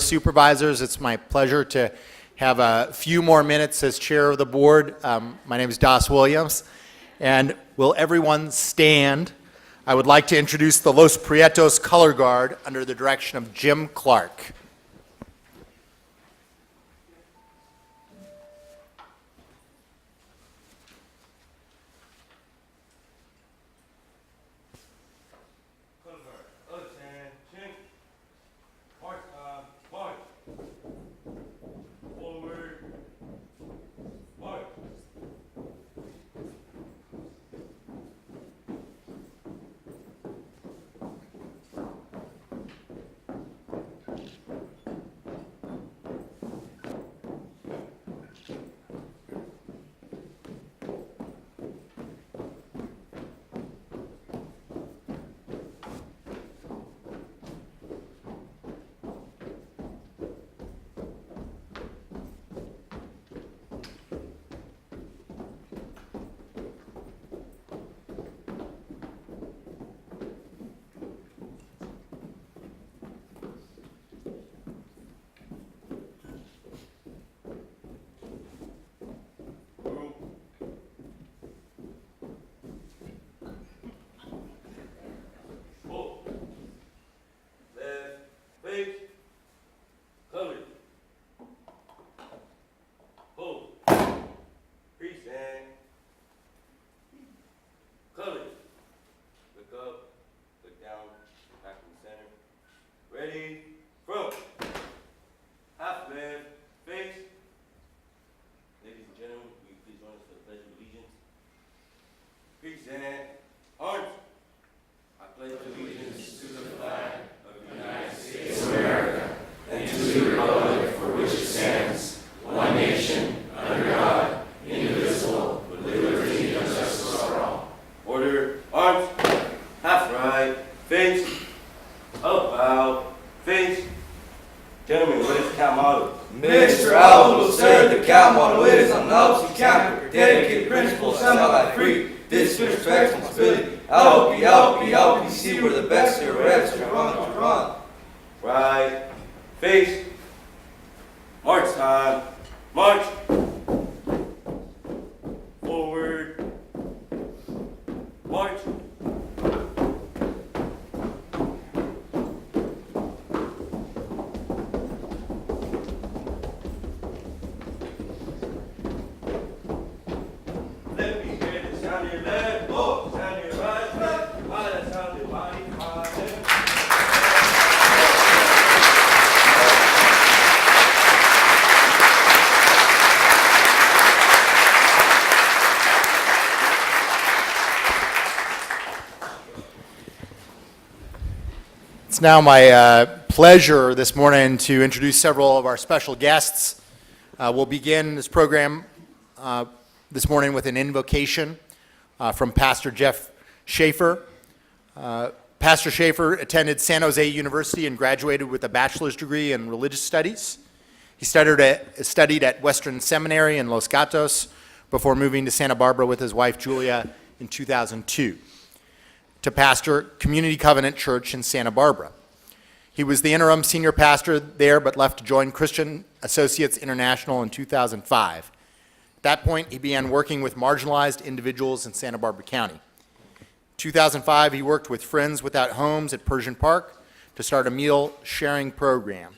Supervisors. It's my pleasure to have a few more minutes as chair of the board. My name is Das Williams, and will everyone stand? I would like to introduce the Los Prietos Color Guard under the direction of Jim Clark. It's now my pleasure this morning to introduce several of our special guests. We'll begin this program this morning with an invocation from Pastor Jeff Schaefer. Pastor Schaefer attended San Jose University and graduated with a bachelor's degree in religious studies. He studied at Western Seminary in Los Gatos before moving to Santa Barbara with his wife Julia in 2002. To pastor Community Covenant Church in Santa Barbara. He was the interim senior pastor there, but left to join Christian Associates International in 2005. At that point, he began working with marginalized individuals in Santa Barbara County. In 2005, he worked with Friends Without Homes at Persian Park to start a meal sharing program.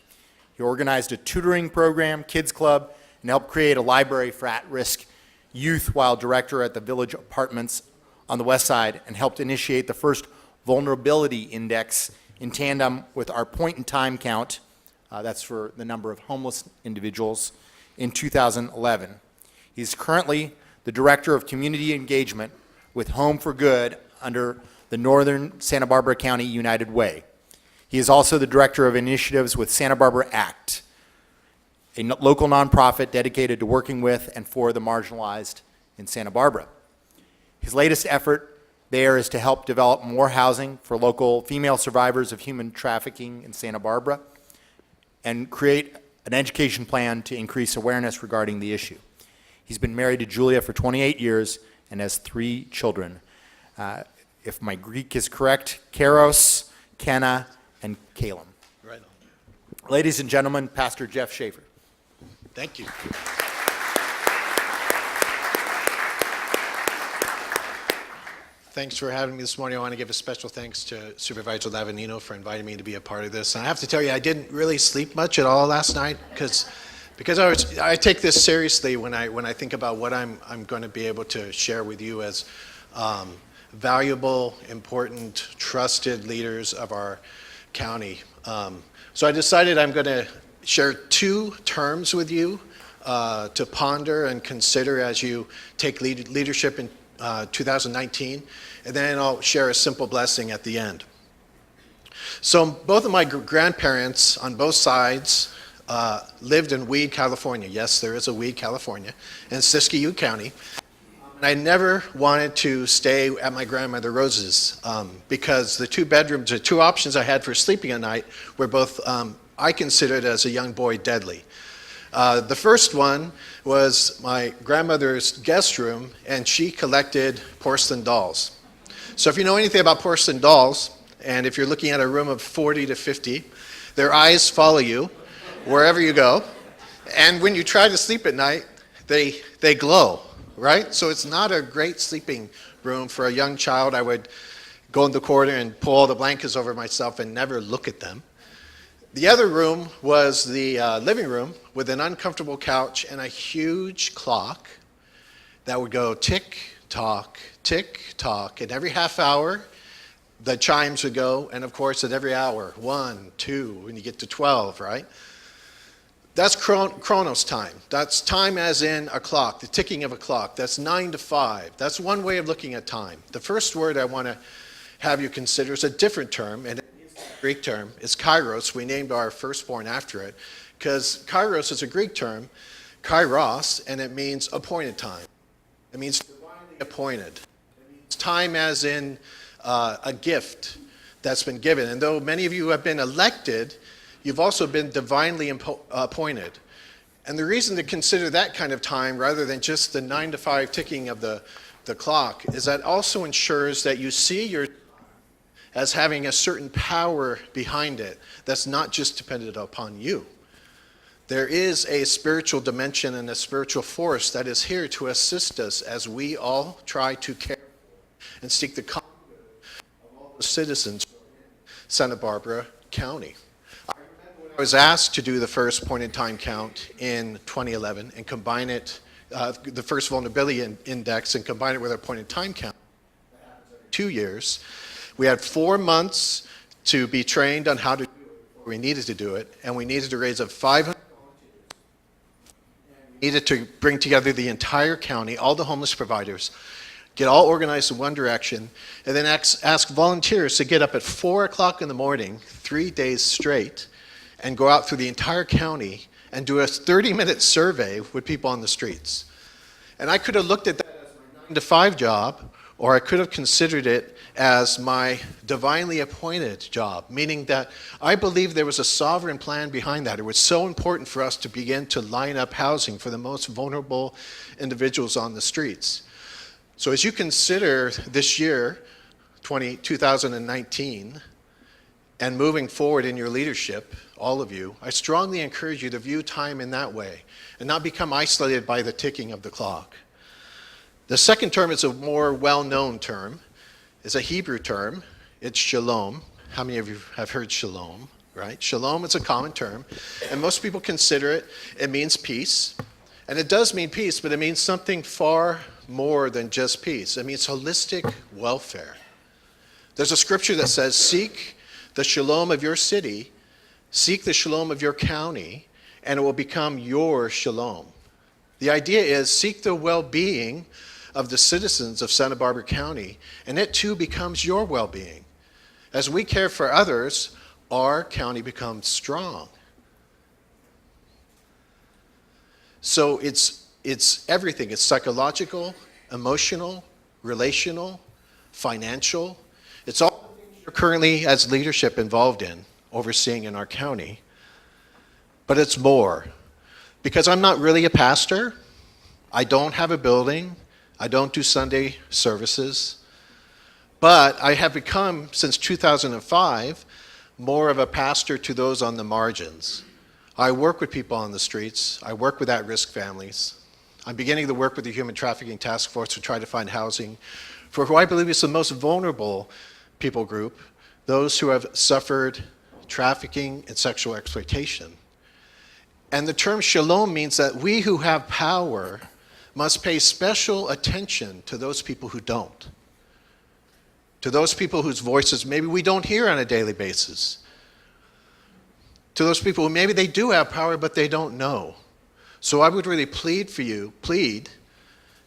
He organized a tutoring program, kids club, and helped create a library for at-risk youth while director at the Village Apartments on the west side, and helped initiate the first vulnerability index in tandem with our point-in-time count, that's for the number of homeless individuals, in 2011. He's currently the Director of Community Engagement with Home for Good under the Northern Santa Barbara County United Way. He is also the Director of Initiatives with Santa Barbara ACT, a local nonprofit dedicated to working with and for the marginalized in Santa Barbara. His latest effort there is to help develop more housing for local female survivors of human trafficking in Santa Barbara and create an education plan to increase awareness regarding the issue. He's been married to Julia for 28 years and has 3 children. If my Greek is correct, Keros, Kenna, and Caleb. Right Ladies and gentlemen, Pastor Jeff Schaefer. Thank you. Thanks for having me this morning. I want to give a special thanks to Supervisor Lavanino for inviting me to be a part of this. And I have to tell you, I didn't really sleep much at all last night because I take this seriously when I think about what I'm going to be able to share with you as valuable, important, trusted leaders of our county. So I decided I'm going to share two terms with you to ponder and consider as you take leadership in 2019, and then I'll share a simple blessing at the end. So both of my grandparents on both sides lived in Weed, California. Yes, there is a Weed, California, in Siskiyou County. And I never wanted to stay at my grandmother Rose's because the two options I had for sleeping at night were both I considered as a young boy deadly. The first one was my grandmother's guest room, and she collected porcelain dolls. So if you know anything about porcelain dolls, and if you're looking at a room of 40 to 50, their eyes follow you wherever you go. And when you try to sleep at night, they glow, right? So it's not a great sleeping room for a young child. I would go in the corner and pull all the blankets over myself and never look at them. The other room was the living room with an uncomfortable couch and a huge clock that would go tick, tock, and every half hour the chimes would go, and of course at every hour, 1, 2, when you get to 12, right? That's Chronos time. That's time as in a clock, the ticking of a clock. That's 9 to 5. That's one way of looking at time. The first word I want to have you consider is a different term, and Greek term is kairos. We named our firstborn after it because kairos is a Greek term, kairos, and it means appointed time. It means divinely appointed. It means time as in a gift that's been given. And though many of you have been elected, you've also been divinely appointed. And the reason to consider that kind of time rather than just the 9 to 5 ticking of the clock is that also ensures that you see your as having a certain power behind it that's not just dependent upon you. There is a spiritual dimension and a spiritual force that is here to assist us as we all try to care and seek the common good of all the citizens of Santa Barbara County. I remember when I was asked to do the first point-in-time count in 2011 and combine it, the first vulnerability index, and combine it with our point-in-time count 2 years. We had 4 months to be trained on how to do it before we needed to do it, and we needed to raise up 500 volunteers. We needed to bring together the entire county, all the homeless providers, get all organized in one direction, and then ask volunteers to get up at 4 o'clock in the morning, 3 days straight, and go out through the entire county and do a 30-minute survey with people on the streets. And I could have looked at that as my 9 to 5 job, or I could have considered it as my divinely appointed job, meaning that I believe there was a sovereign plan behind that. It was so important for us to begin to line up housing for the most vulnerable individuals on the streets. So as you consider this year, 2019, and moving forward in your leadership, all of you, I strongly encourage you to view time in that way and not become isolated by the ticking of the clock. The second term is a more well-known term. It's a Hebrew term. It's shalom. How many of you have heard shalom, right? Shalom is a common term, and most people consider it. It means peace, and it does mean peace, but it means something far more than just peace. It means holistic welfare. There's a scripture that says, seek the shalom of your city, seek the shalom of your county, and it will become your shalom. The idea is seek the well-being of the citizens of Santa Barbara County, and it too becomes your well-being. As we care for others, our county becomes strong. So it's everything. It's psychological, emotional, relational, financial. It's all the things you're currently as leadership involved in, overseeing in our county. But it's more. Because I'm not really a pastor. I don't have a building. I don't do Sunday services, but I have become, since 2005, more of a pastor to those on the margins. I work with people on the streets. I work with at-risk families. I'm beginning to work with the Human Trafficking Task Force to try to find housing for who I believe is the most vulnerable people group, those who have suffered trafficking and sexual exploitation. And the term shalom means that we who have power must pay special attention to those people who don't, to those people whose voices maybe we don't hear on a daily basis, to those people who maybe they do have power but they don't know. So I would really plead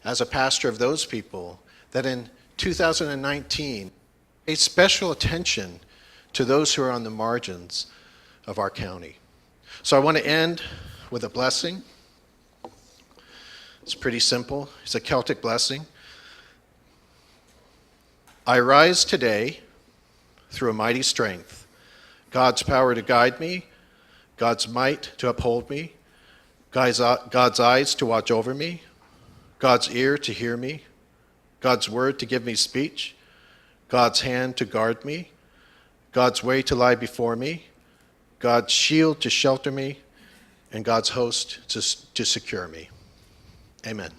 as a pastor of those people, that in 2019, pay special attention to those who are on the margins of our county. So I want to end with a blessing. It's pretty simple. It's a Celtic blessing. I rise today through a mighty strength, God's power to guide me, God's might to uphold me, God's eyes to watch over me, God's ear to hear me, God's word to give me speech, God's hand to guard me, God's way to lie before me, God's shield to shelter me, and God's host to secure me. Amen.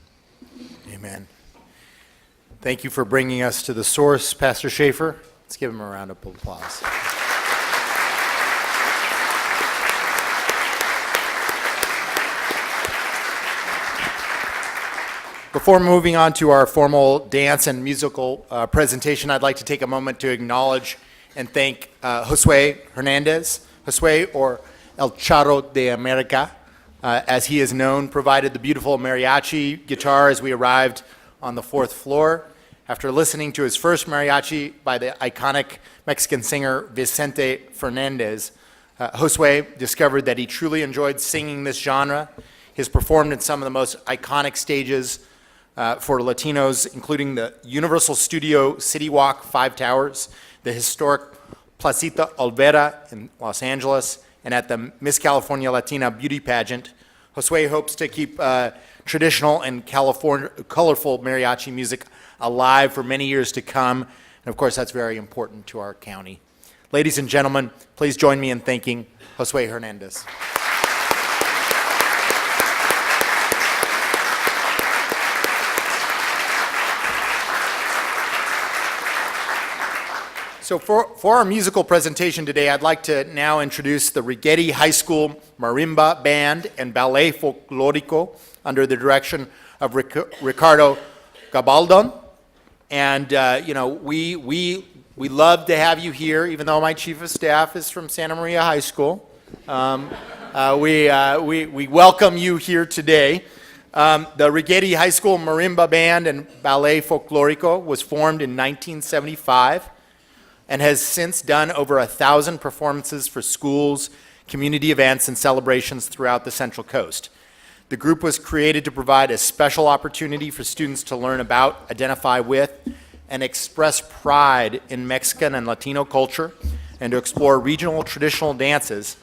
Amen. Thank you for bringing us to the source, Pastor Schaefer. Let's give him a round of applause. Before moving on to our formal dance and musical presentation, I'd like to take a moment to acknowledge and thank Josue Hernandez. Josue, or El Charro de America, as he is known, provided the beautiful mariachi guitar as we arrived on the 4th floor. After listening to his first mariachi by the iconic Mexican singer Vicente Fernandez, Josue discovered that he truly enjoyed singing this genre. He has performed in some of the most iconic stages for Latinos, including the Universal Studio City Walk 5 Towers, the historic Placita Olvera in Los Angeles, and at the Miss California Latina Beauty Pageant. Josue hopes to keep traditional and colorful mariachi music alive for many years to come, and of course that's very important to our county. Ladies and gentlemen, please join me in thanking Josue Hernandez. So for our musical presentation today, I'd like to now introduce the Righetti High School Marimba Band and Ballet Folklorico under the direction of Ricardo Gabaldon. And, we love to have you here, even though my chief of staff is from Santa Maria High School. We welcome you here today. The Righetti High School Marimba Band and Ballet Folklorico was formed in 1975. And has since done over 1,000 performances for schools, community events, and celebrations throughout the Central Coast. The group was created to provide a special opportunity for students to learn about, identify with, and express pride in Mexican and Latino culture, and to explore regional traditional dances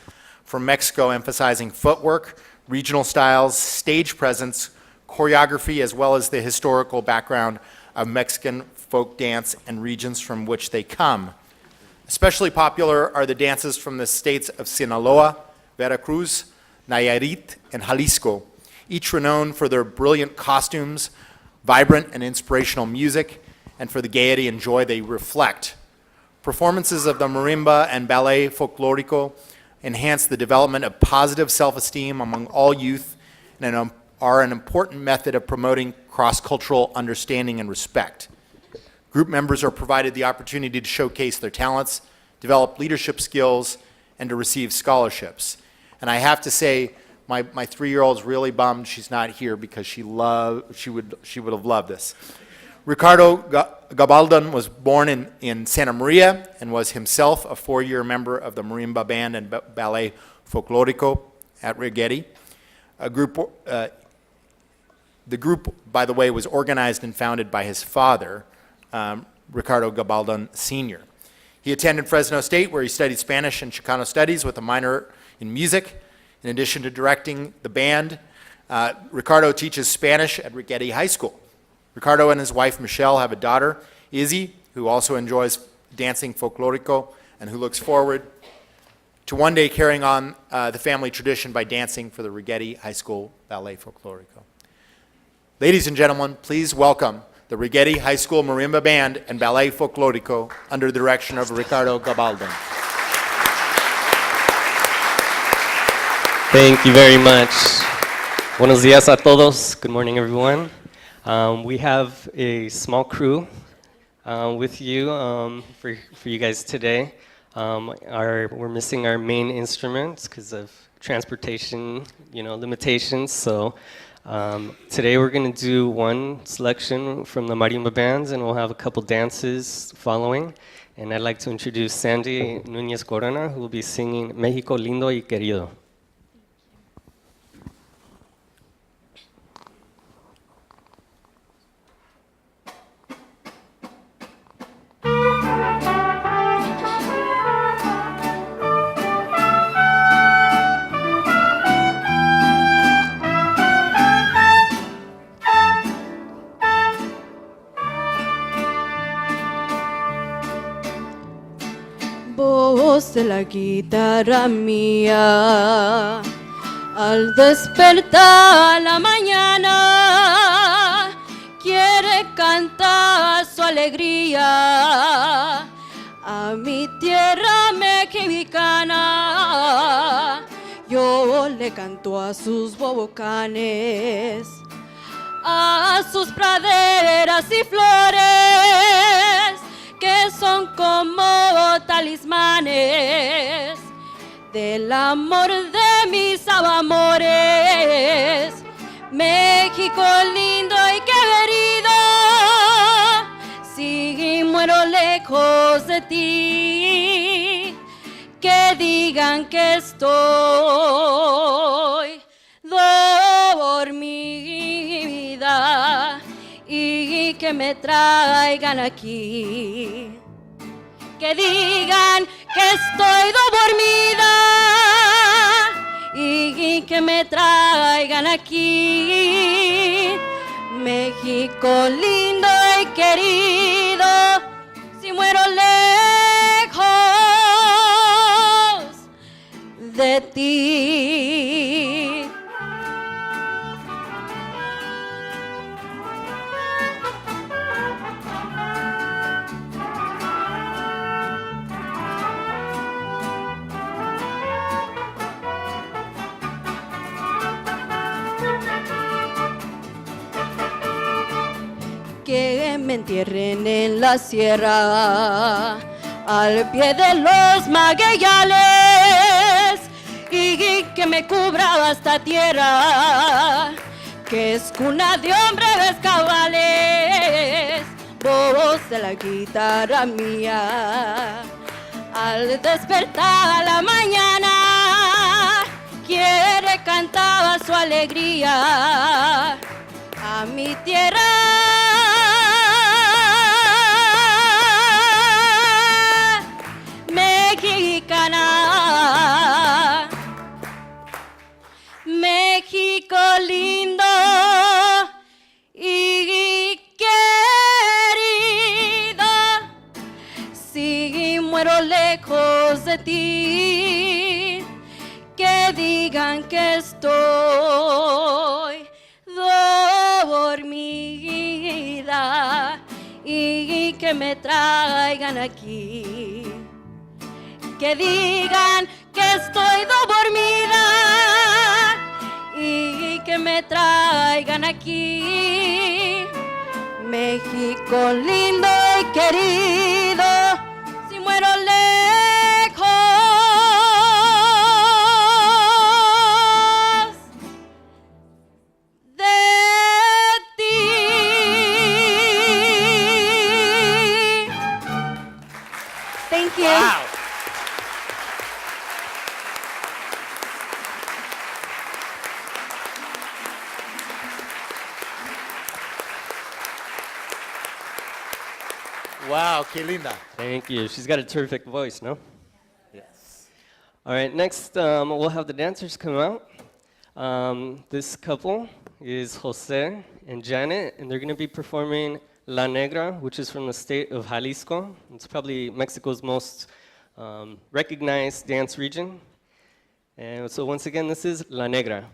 from Mexico, emphasizing footwork, regional styles, stage presence, choreography, as well as the historical background of Mexican folk dance and regions from which they come. Especially popular are the dances from the states of Sinaloa, Veracruz, Nayarit, and Jalisco, each renowned for their brilliant costumes, vibrant and inspirational music, and for the gaiety and joy they reflect. Performances of the marimba and ballet folklorico enhance the development of positive self-esteem among all youth and are an important method of promoting cross-cultural understanding and respect. Group members are provided the opportunity to showcase their talents, develop leadership skills, and to receive scholarships. And I have to say, my 3-year-old's really bummed she's not here because she would have loved this. Ricardo Gabaldon was born in Santa Maria and was himself a 4-year member of the Marimba Band and Ballet Folklorico at Righetti. The group, by the way, was organized and founded by his father, Ricardo Gabaldon Sr. He attended Fresno State, where he studied Spanish and Chicano studies with a minor in music. In addition to directing the band, Ricardo teaches Spanish at Righetti High School. Ricardo and his wife, Michelle, have a daughter, Izzy, who also enjoys dancing folklorico and who looks forward to one day carrying on the family tradition by dancing for the Righetti High School Ballet Folklorico. Ladies and gentlemen, please welcome the Righetti High School Marimba Band and Ballet Folklorico under the direction of Ricardo Gabaldon. Thank you very much. Buenos días a todos. Good morning, everyone. We have a small crew with you for you guys today. We're missing our main instruments because of transportation, limitations. So today we're going to do one selection from the marimba bands, and we'll have a couple dances following. And I'd like to introduce Sandy Núñez Corona, who will be singing México Lindo y Querido. Voz de la guitarra mía, al despertar la mañana, quiere cantar su alegría a mi tierra mexicana. Yo le canto a sus bobocanes, a sus praderas y flores, que son como talismanes del amor de mis amores. México lindo y querido, si muero lejos de ti, que digan que estoy dormida y que me traigan aquí, que digan que estoy dormida y que me traigan aquí. México lindo y querido, si muero lejos de ti. Que me entierren en la sierra, al pie de los magueyales, y que me cubra hasta tierra, que es cuna de hombres cabales. Voz de la guitarra mía, al despertar a la mañana, quiere cantar su alegría a mi tierra mexicana. México lindo y querido, si muero lejos de ti, que digan que estoy dormida y que me traigan aquí, que digan que estoy dormida y que me traigan aquí. México lindo y querido, si muero lejos de ti. Thank you. Wow. Wow, qué linda. Thank you. She's got a terrific voice, no? Yes. All right, next we'll have the dancers come out. This couple is Jose and Janet, and they're going to be performing La Negra, which is from the state of Jalisco. It's probably Mexico's most recognized dance region. And so once again, this is La Negra.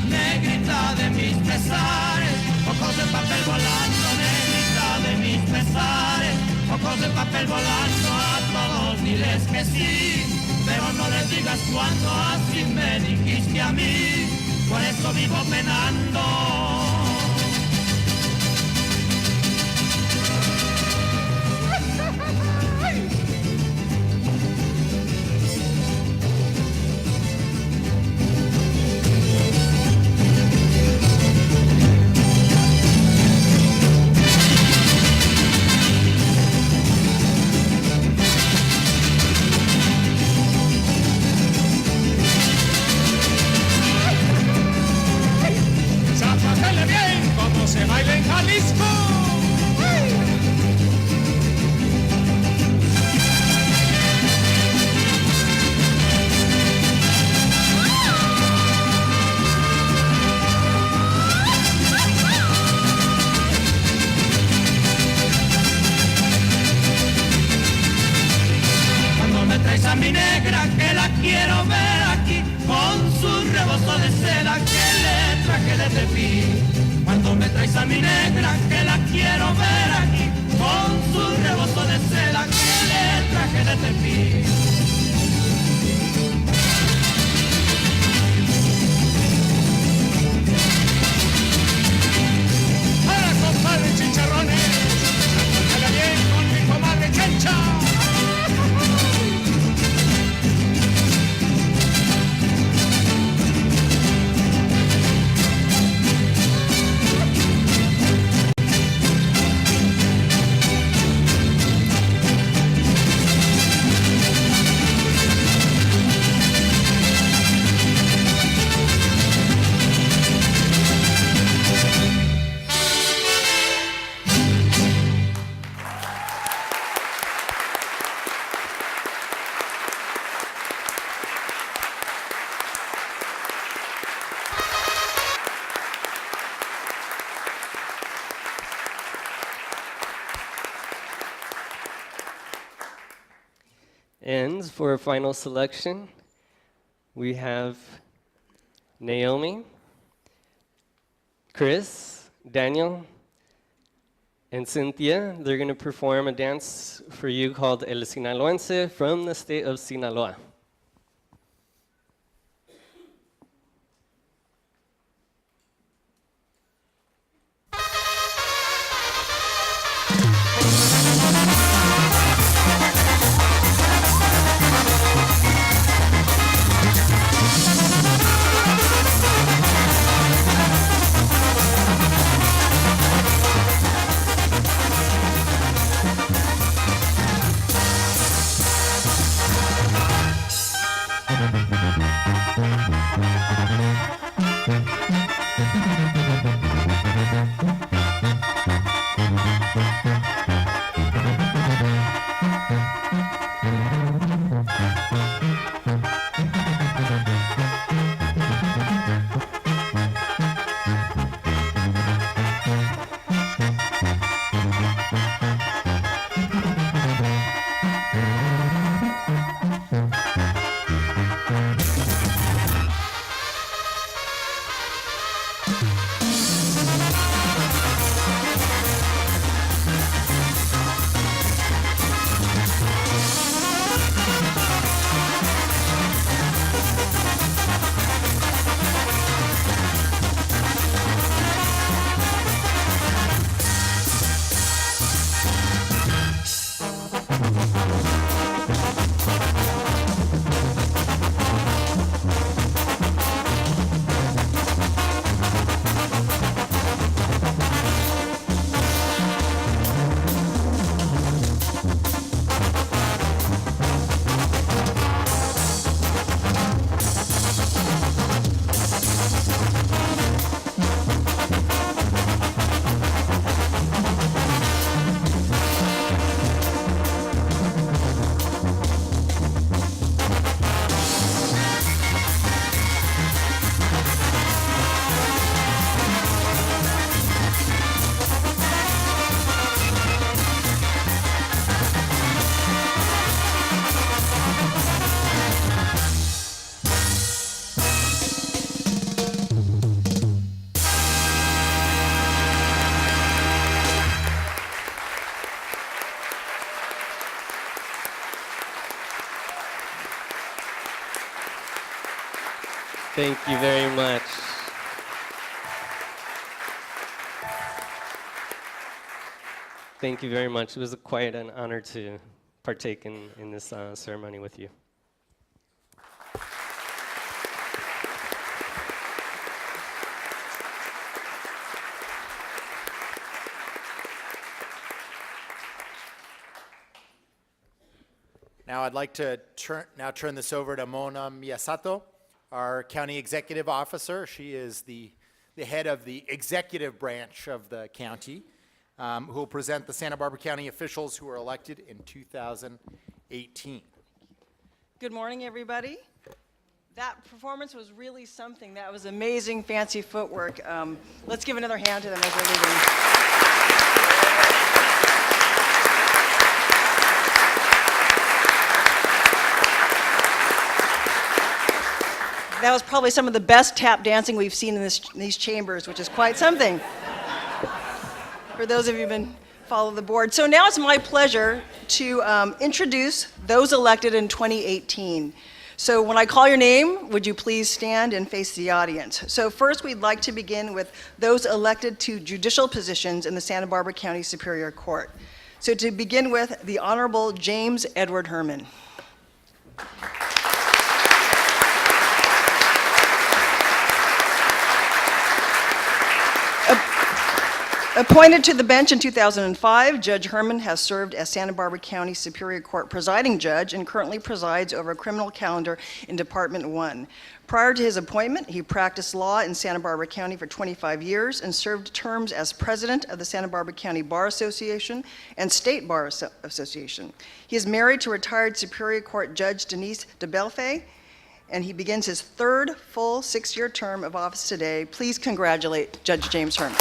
Negrita de mis pesares, ojos de papel volando, negrita de mis pesares, ojos de papel volando, a todos diles que sí, pero no les digas cuándo, así me dijiste a mí, por eso vivo penando. Zapátele bien como se baila en Jalisco. Cuando me traes a mi negra que la quiero ver aquí con su rebozo de seda que le traje de Tepic. Cuando me traes a mi negra que la quiero ver aquí con su rebozo de seda que le traje de Tepic. Ahora compadre chicharrones, hágale bien con mi comadre Chencha. And for our final selection, we have Naomi, Chris, Daniel, and Cynthia. They're going to perform a dance for you called El Sinaloense from the state of Sinaloa. Thank you very much. Thank you very much. It was quite an honor to partake in this ceremony with you. Now I'd like to turn this over to Mona Miyasato, our County Executive Officer. She is the head of the executive branch of the county, who will present the Santa Barbara County officials who were elected in 2018. Good morning, everybody. That performance was really something. That was amazing, fancy footwork. Let's give another hand to them as they're leaving. That was probably some of the best tap dancing we've seen in these chambers, which is quite something. For those of you who've been follow the board. So now it's my pleasure to introduce those elected in 2018. So when I call your name, would you please stand and face the audience? So first, we'd like to begin with those elected to judicial positions in the Santa Barbara County Superior Court. So to begin with, the Honorable James Edward Herman. Appointed to the bench in 2005, Judge Herman has served as Santa Barbara County Superior Court presiding judge and currently presides over a criminal calendar in Department 1. Prior to his appointment, he practiced law in Santa Barbara County for 25 years and served terms as president of the Santa Barbara County Bar Association and State Bar Association. He is married to retired Superior Court Judge Denise DeBelfe, and he begins his third full 6-year term of office today. Please congratulate Judge James Herman.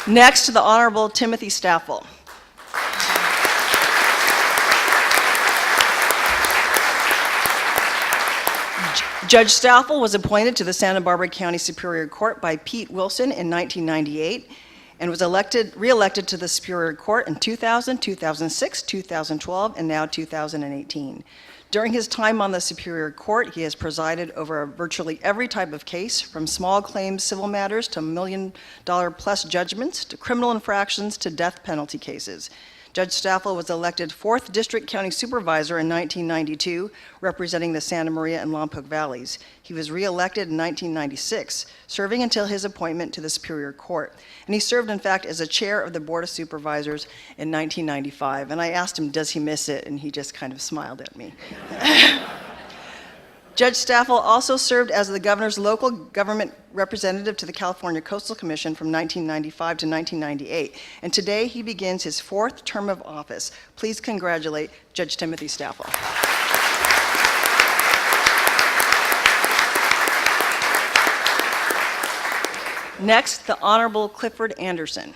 Next, to the Honorable Timothy Staffel. Judge Staffel was appointed to the Santa Barbara County Superior Court by Pete Wilson in 1998 and was re-elected to the Superior Court in 2000, 2006, 2012, and now 2018. During his time on the Superior Court, he has presided over virtually every type of case, from small claims civil matters to $1 million plus judgments, to criminal infractions to death penalty cases. Judge Staffel was elected 4th District County Supervisor in 1992, representing the Santa Maria and Lompoc Valleys. He was re-elected in 1996, serving until his appointment to the Superior Court. And he served, in fact, as a chair of the Board of Supervisors in 1995. And I asked him, does he miss it? And he just kind of smiled at me. Judge Staffel also served as the governor's local government representative to the California Coastal Commission from 1995 to 1998, and today he begins his 4th term of office. Please congratulate Judge Timothy Staffel. Next, the Honorable Clifford Anderson.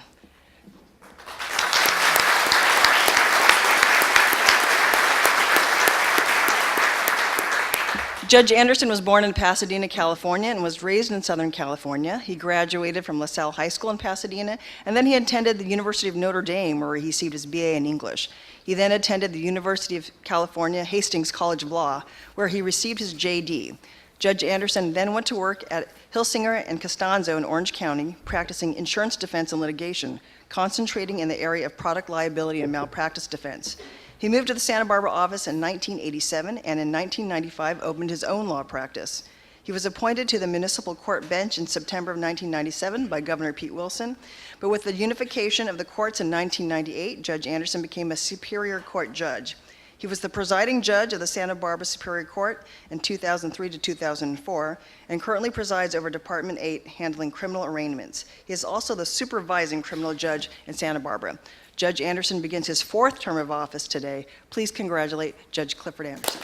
Judge Anderson was born in Pasadena, California, and was raised in Southern California. He graduated from LaSalle High School in Pasadena, and then he attended the University of Notre Dame, where he received his BA in English. He then attended the University of California, Hastings College of Law, where he received his JD. Judge Anderson then went to work at Hilsinger and Costanzo in Orange County, practicing insurance defense and litigation, concentrating in the area of product liability and malpractice defense. He moved to the Santa Barbara office in 1987 and in 1995 opened his own law practice. He was appointed to the municipal court bench in September of 1997 by Governor Pete Wilson, but with the unification of the courts in 1998, Judge Anderson became a Superior Court judge. He was the presiding judge of the Santa Barbara Superior Court in 2003 to 2004 and currently presides over Department 8, handling criminal arraignments. He is also the supervising criminal judge in Santa Barbara. Judge Anderson begins his 4th term of office today. Please congratulate Judge Clifford Anderson.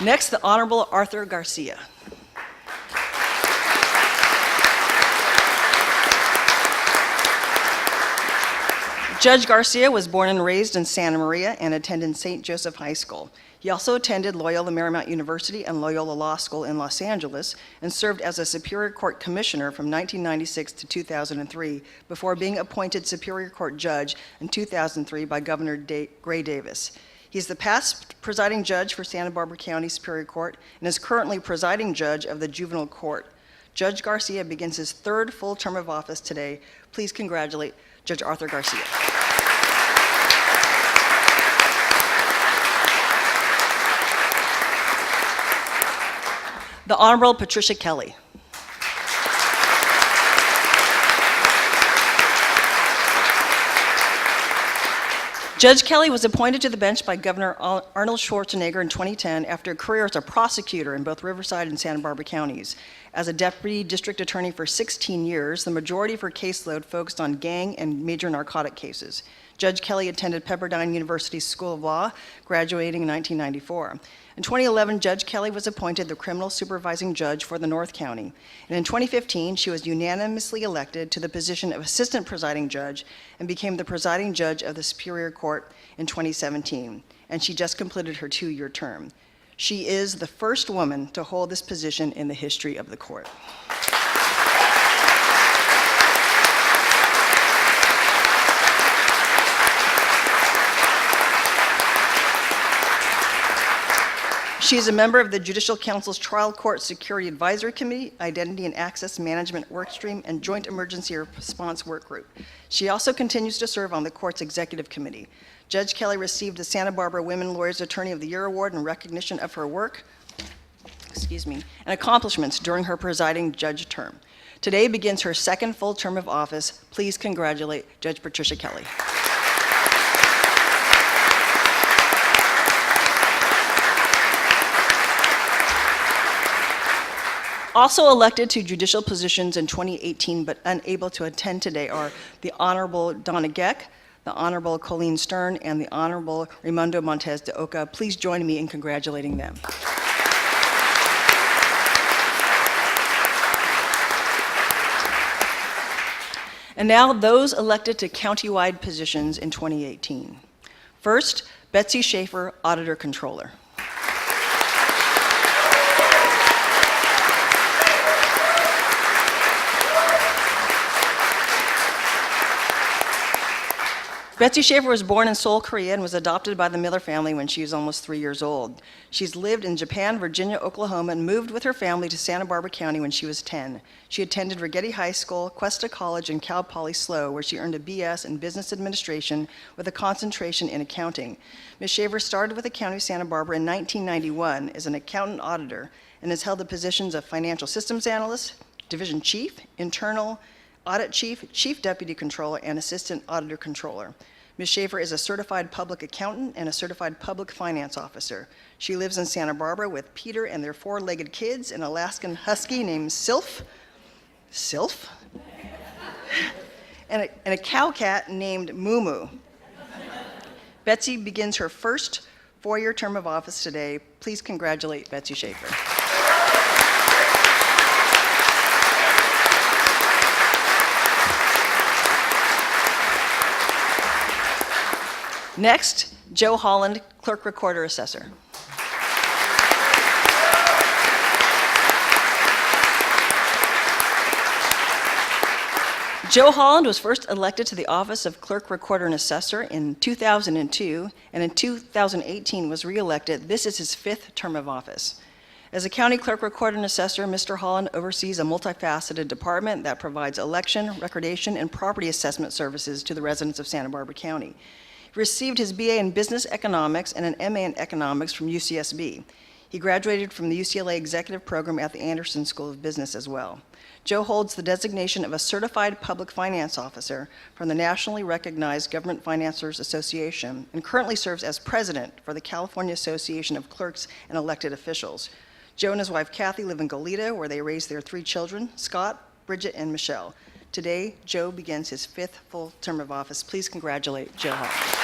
Next, the Honorable Arthur Garcia. Judge Garcia was born and raised in Santa Maria and attended St. Joseph High School. He also attended Loyola Marymount University and Loyola Law School in Los Angeles and served as a Superior Court Commissioner from 1996 to 2003 before being appointed Superior Court Judge in 2003 by Governor Gray Davis. He's the past presiding judge for Santa Barbara County Superior Court and is currently presiding judge of the Juvenile Court. Judge Garcia begins his third full term of office today. Please congratulate Judge Arthur Garcia. The Honorable Patricia Kelly. Judge Kelly was appointed to the bench by Governor Arnold Schwarzenegger in 2010 after a career as a prosecutor in both Riverside and Santa Barbara counties. As a deputy district attorney for 16 years, the majority of her caseload focused on gang and major narcotic cases. Judge Kelly attended Pepperdine University's School of Law, graduating in 1994. In 2011, Judge Kelly was appointed the criminal supervising judge for the North County. And in 2015, she was unanimously elected to the position of assistant presiding judge and became the presiding judge of the Superior Court in 2017. And she just completed her 2-year term. She is the first woman to hold this position in the history of the court. She is a member of the Judicial Council's Trial Court Security Advisory Committee, Identity and Access Management Workstream, and Joint Emergency Response Work Group. She also continues to serve on the court's Executive Committee. Judge Kelly received the Santa Barbara Women Lawyers Attorney of the Year Award in recognition of her work, and accomplishments during her presiding judge term. Today begins her second full term of office. Please congratulate Judge Patricia Kelly. Also elected to judicial positions in 2018 but unable to attend today are the Honorable Donna Geck, the Honorable Colleen Stern, and the Honorable Raimundo Montes de Oca. Please join me in congratulating them. And now those elected to countywide positions in 2018. First, Betsy Schaefer, Auditor Controller. Betsy Schaefer was born in Seoul, Korea, and was adopted by the Miller family when she was almost 3 years old. She's lived in Japan, Virginia, Oklahoma, and moved with her family to Santa Barbara County when she was 10. She attended Rigetti High School, Cuesta College, and Cal Poly SLO, where she earned a BS in Business Administration with a concentration in accounting. Ms. Schaefer started with the County of Santa Barbara in 1991 as an accountant auditor and has held the positions of Financial Systems Analyst, Division Chief, Internal Audit Chief, Chief Deputy Controller, and Assistant Auditor Controller. Ms. Schaefer is a certified public accountant and a certified public finance officer. She lives in Santa Barbara with Peter and their 4-legged kids, an Alaskan Husky named Sylph, and a cow cat named Moo. Betsy begins her first 4-year term of office today. Please congratulate Betsy Schaefer. Next, Joe Holland, Clerk Recorder Assessor. Joe Holland was first elected to the office of Clerk Recorder and Assessor in 2002, and in 2018 was re-elected. This is his 5th term of office. As a County Clerk Recorder and Assessor, Mr. Holland oversees a multifaceted department that provides election, recordation, and property assessment services to the residents of Santa Barbara County. He received his BA in Business Economics and an MA in Economics from UCSB. He graduated from the UCLA Executive Program at the Anderson School of Business as well. Joe holds the designation of a Certified Public Finance Officer from the nationally recognized Government Financiers Association and currently serves as President for the California Association of Clerks and Elected Officials. Joe and his wife Kathy live in Goleta, where they raise their 3 children, Scott, Bridget, and Michelle. Today, Joe begins his 5th full term of office. Please congratulate Joe Holland.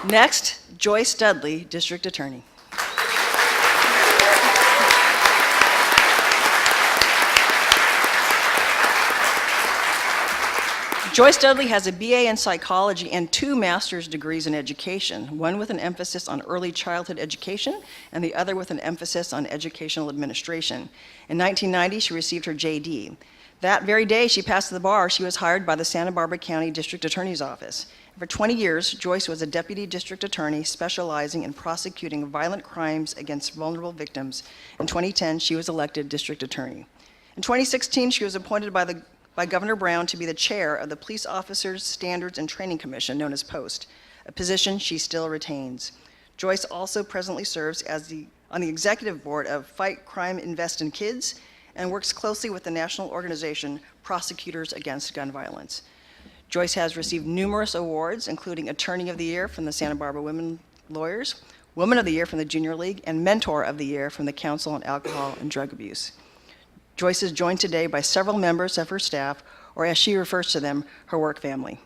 Next, Joyce Dudley, District Attorney. Joyce Dudley has a BA in psychology and 2 master's degrees in education, one with an emphasis on early childhood education and the other with an emphasis on educational administration. In 1990, she received her JD. That very day she passed the bar, she was hired by the Santa Barbara County District Attorney's Office. For 20 years, Joyce was a deputy district attorney specializing in prosecuting violent crimes against vulnerable victims. In 2010, she was elected district attorney. In 2016, she was appointed by Governor Brown to be the chair of the Police Officers Standards and Training Commission, known as POST, a position she still retains. Joyce also presently serves on the executive board of Fight Crime, Invest in Kids, and works closely with the national organization Prosecutors Against Gun Violence. Joyce has received numerous awards, including Attorney of the Year from the Santa Barbara Women Lawyers, Woman of the Year from the Junior League, and Mentor of the Year from the Council on Alcohol and Drug Abuse. Joyce is joined today by several members of her staff, or as she refers to them, her work family.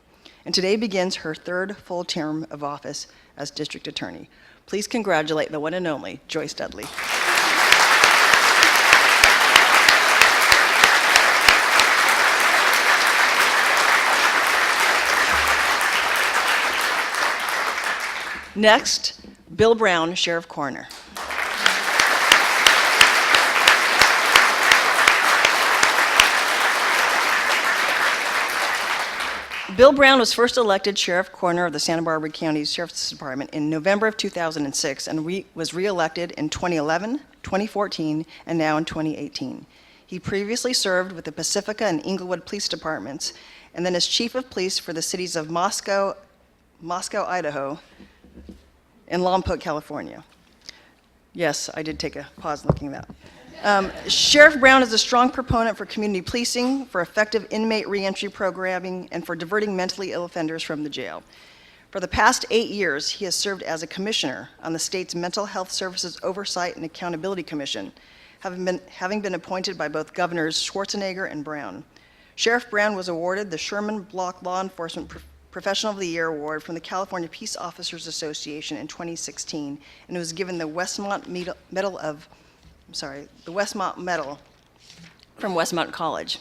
And today begins her 3rd full term of office as district attorney. Please congratulate the one and only Joyce Dudley. Next, Bill Brown, Sheriff Coroner. Bill Brown was first elected Sheriff Coroner of the Santa Barbara County Sheriff's Department in November of 2006 and was re-elected in 2011, 2014, and now in 2018. He previously served with the Pacifica and Inglewood Police Departments and then as Chief of Police for the cities of Moscow, Idaho, and Lompoc, California. Yes, I did take a pause looking at that. Sheriff Brown is a strong proponent for community policing, for effective inmate reentry programming, and for diverting mentally ill offenders from the jail. For the past 8 years, he has served as a commissioner on the state's Mental Health Services Oversight and Accountability Commission, having been appointed by both Governors Schwarzenegger and Brown. Sheriff Brown was awarded the Sherman Block Law Enforcement Professional of the Year Award from the California Peace Officers Association in 2016, and was given the Westmont Medal from Westmont College.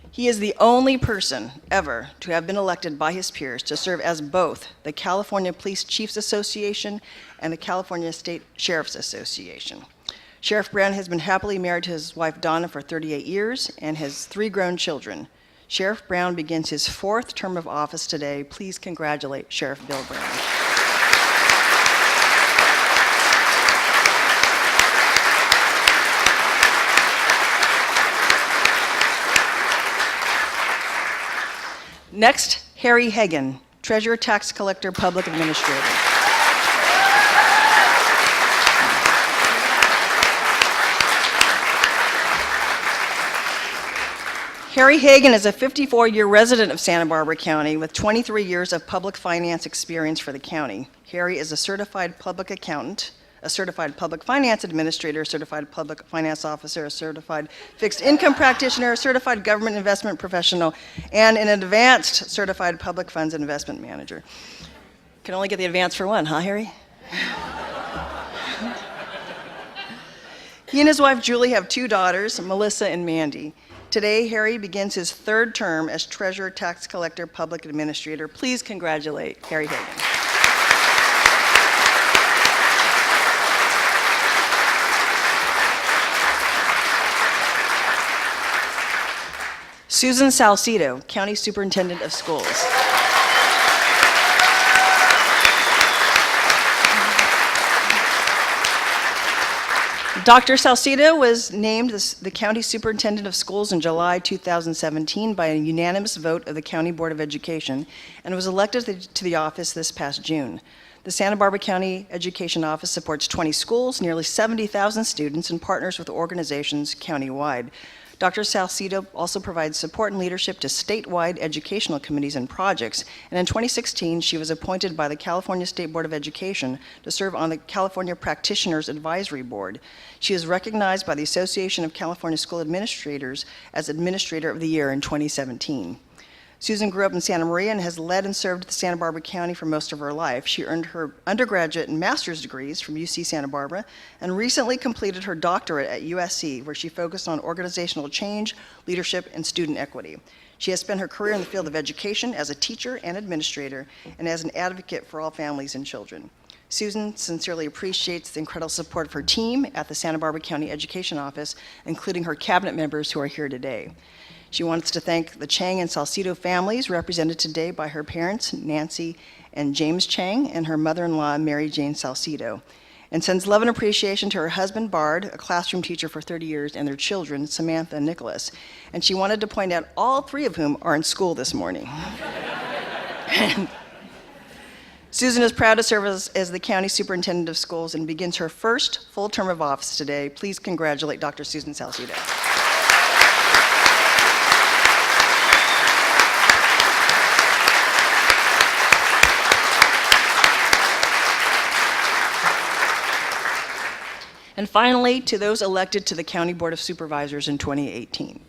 He is the only person ever to have been elected by his peers to serve as both the California Police Chiefs Association and the California State Sheriff's Association. Sheriff Brown has been happily married to his wife Donna for 38 years and has 3 grown children. Sheriff Brown begins his 4th term of office today. Please congratulate Sheriff Bill Brown. Next, Harry Hagan, Treasurer, Tax Collector, Public Administrator. Harry Hagan is a 54-year resident of Santa Barbara County with 23 years of public finance experience for the county. Harry is a certified public accountant, a certified public finance administrator, a certified public finance officer, a certified fixed income practitioner, a certified government investment professional, and an advanced certified public funds investment manager. Can only get the advanced for one, huh, Harry? He and his wife Julie have 2 daughters, Melissa and Mandy. Today, Harry begins his 3rd term as Treasurer, Tax Collector, Public Administrator. Please congratulate Harry Hagan. Susan Salcido, County Superintendent of Schools. Dr. Salcido was named the County Superintendent of Schools in July 2017 by a unanimous vote of the County Board of Education and was elected to the office this past June. The Santa Barbara County Education Office supports 20 schools, nearly 70,000 students, and partners with organizations countywide. Dr. Salcido also provides support and leadership to statewide educational committees and projects, and in 2016, she was appointed by the California State Board of Education to serve on the California Practitioners Advisory Board. She is recognized by the Association of California School Administrators as Administrator of the Year in 2017. Susan grew up in Santa Maria and has led and served the Santa Barbara County for most of her life. She earned her undergraduate and master's degrees from UC Santa Barbara and recently completed her doctorate at USC, where she focused on organizational change, leadership, and student equity. She has spent her career in the field of education as a teacher and administrator and as an advocate for all families and children. Susan sincerely appreciates the incredible support of her team at the Santa Barbara County Education Office, including her cabinet members who are here today. She wants to thank the Chang and Salcido families, represented today by her parents, Nancy and James Chang, and her mother-in-law, Mary Jane Salcido, and sends love and appreciation to her husband, Bard, a classroom teacher for 30 years, and their children, Samantha and Nicholas. And she wanted to point out all three of whom are in school this morning. Susan is proud to serve as the County Superintendent of Schools and begins her first full term of office today. Please congratulate Dr. Susan Salcido. And finally, to those elected to the County Board of Supervisors in 2018.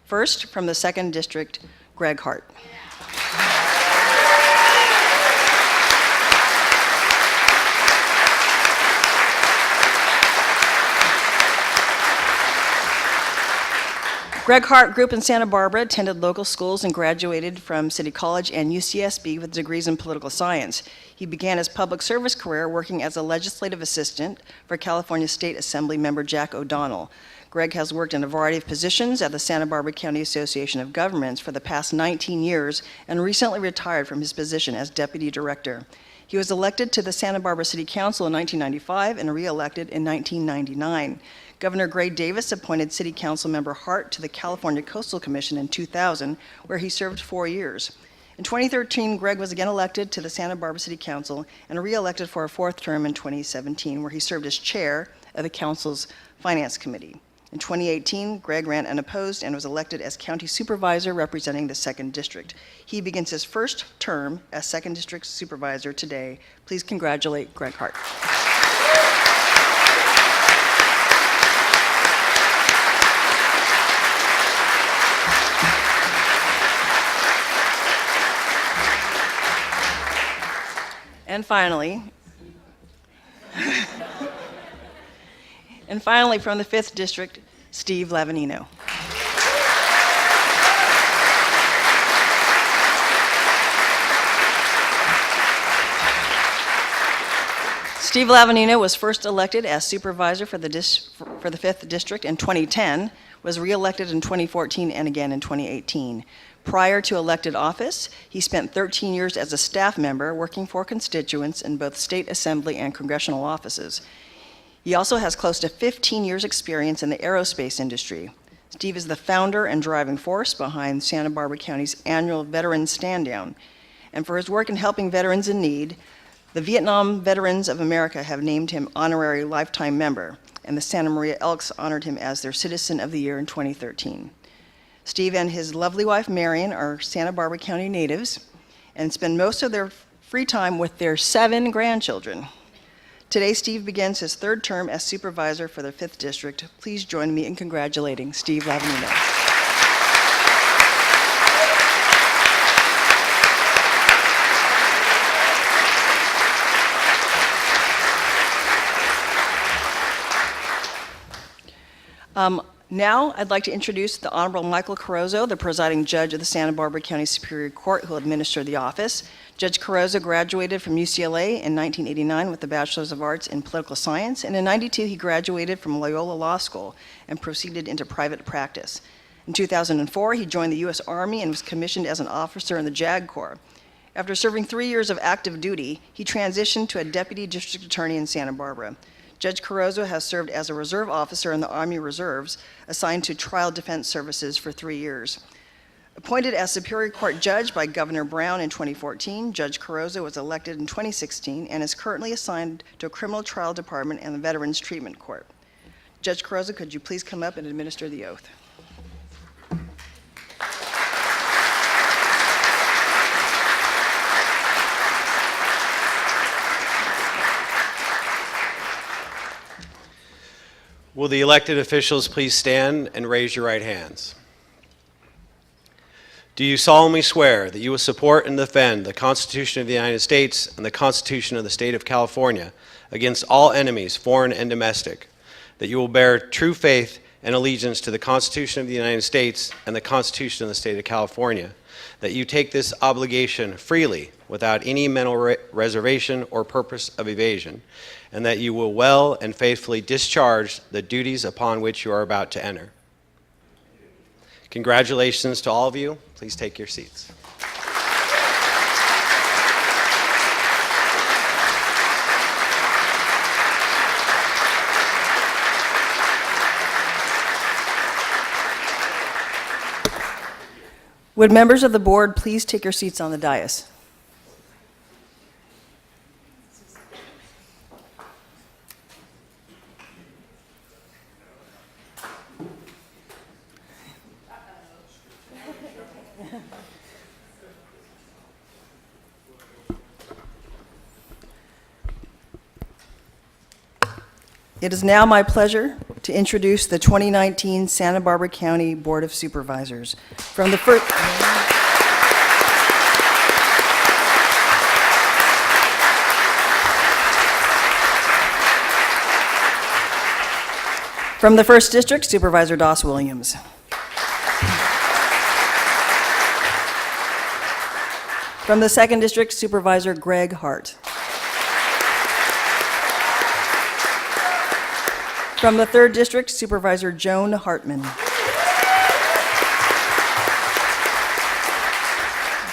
First, from the 2nd District, Greg Hart. Greg Hart grew up in Santa Barbara, attended local schools, and graduated from City College and UCSB with degrees in political science. He began his public service career working as a legislative assistant for California State Assembly member Jack O'Donnell. Greg has worked in a variety of positions at the Santa Barbara County Association of Governments for the past 19 years and recently retired from his position as deputy director. He was elected to the Santa Barbara City Council in 1995 and re-elected in 1999. Governor Gray Davis appointed City Council member Hart to the California Coastal Commission in 2000, where he served 4 years. In 2013, Greg was again elected to the Santa Barbara City Council and re-elected for a 4th term in 2017, where he served as chair of the council's Finance Committee. In 2018, Greg ran unopposed and was elected as county supervisor representing the 2nd District. He begins his first term as 2nd District supervisor today. Please congratulate Greg Hart. And finally, from the 5th District, Steve Lavanino. Steve Lavanino was first elected as supervisor for the 5th District in 2010, was re-elected in 2014 and again in 2018. Prior to elected office, he spent 13 years as a staff member working for constituents in both state assembly and congressional offices. He also has close to 15 years' experience in the aerospace industry. Steve is the founder and driving force behind Santa Barbara County's annual Veterans Stand Down. And for his work in helping veterans in need, the Vietnam Veterans of America have named him honorary lifetime member, and the Santa Maria Elks honored him as their Citizen of the Year in 2013. Steve and his lovely wife, Marion, are Santa Barbara County natives and spend most of their free time with their 7 grandchildren. Today, Steve begins his 3rd term as supervisor for the 5th District. Please join me in congratulating Steve Lavanino. Now, I'd like to introduce the Honorable Michael Carozzo, the presiding judge of the Santa Barbara County Superior Court, who will administer the office. Judge Carozzo graduated from UCLA in 1989 with a Bachelor's of Arts in Political Science, and in 92 he graduated from Loyola Law School and proceeded into private practice. In 2004, he joined the U.S. Army and was commissioned as an officer in the JAG Corps. After serving 3 years of active duty, he transitioned to a deputy district attorney in Santa Barbara. Judge Carozzo has served as a reserve officer in the Army Reserves, assigned to Trial Defense Services for 3 years. Appointed as Superior Court Judge by Governor Brown in 2014, Judge Carozzo was elected in 2016 and is currently assigned to a criminal trial department and the Veterans Treatment Court. Judge Carozzo, could you please come up and administer the oath? Will the elected officials please stand and raise your right hands? Do you solemnly swear that you will support and defend the Constitution of the United States and the Constitution of the State of California against all enemies, foreign and domestic, that you will bear true faith and allegiance to the Constitution of the United States and the Constitution of the State of California, that you take this obligation freely without any mental reservation or purpose of evasion, and that you will well and faithfully discharge the duties upon which you are about to enter. Congratulations to all of you. Please take your seats. Would members of the board please take your seats on the dais? It is now my pleasure to introduce the 2019 Santa Barbara County Board of Supervisors. From the first... From the 1st District, Supervisor Doss Williams. From the 2nd District, Supervisor Greg Hart. From the 3rd District, Supervisor Joan Hartman.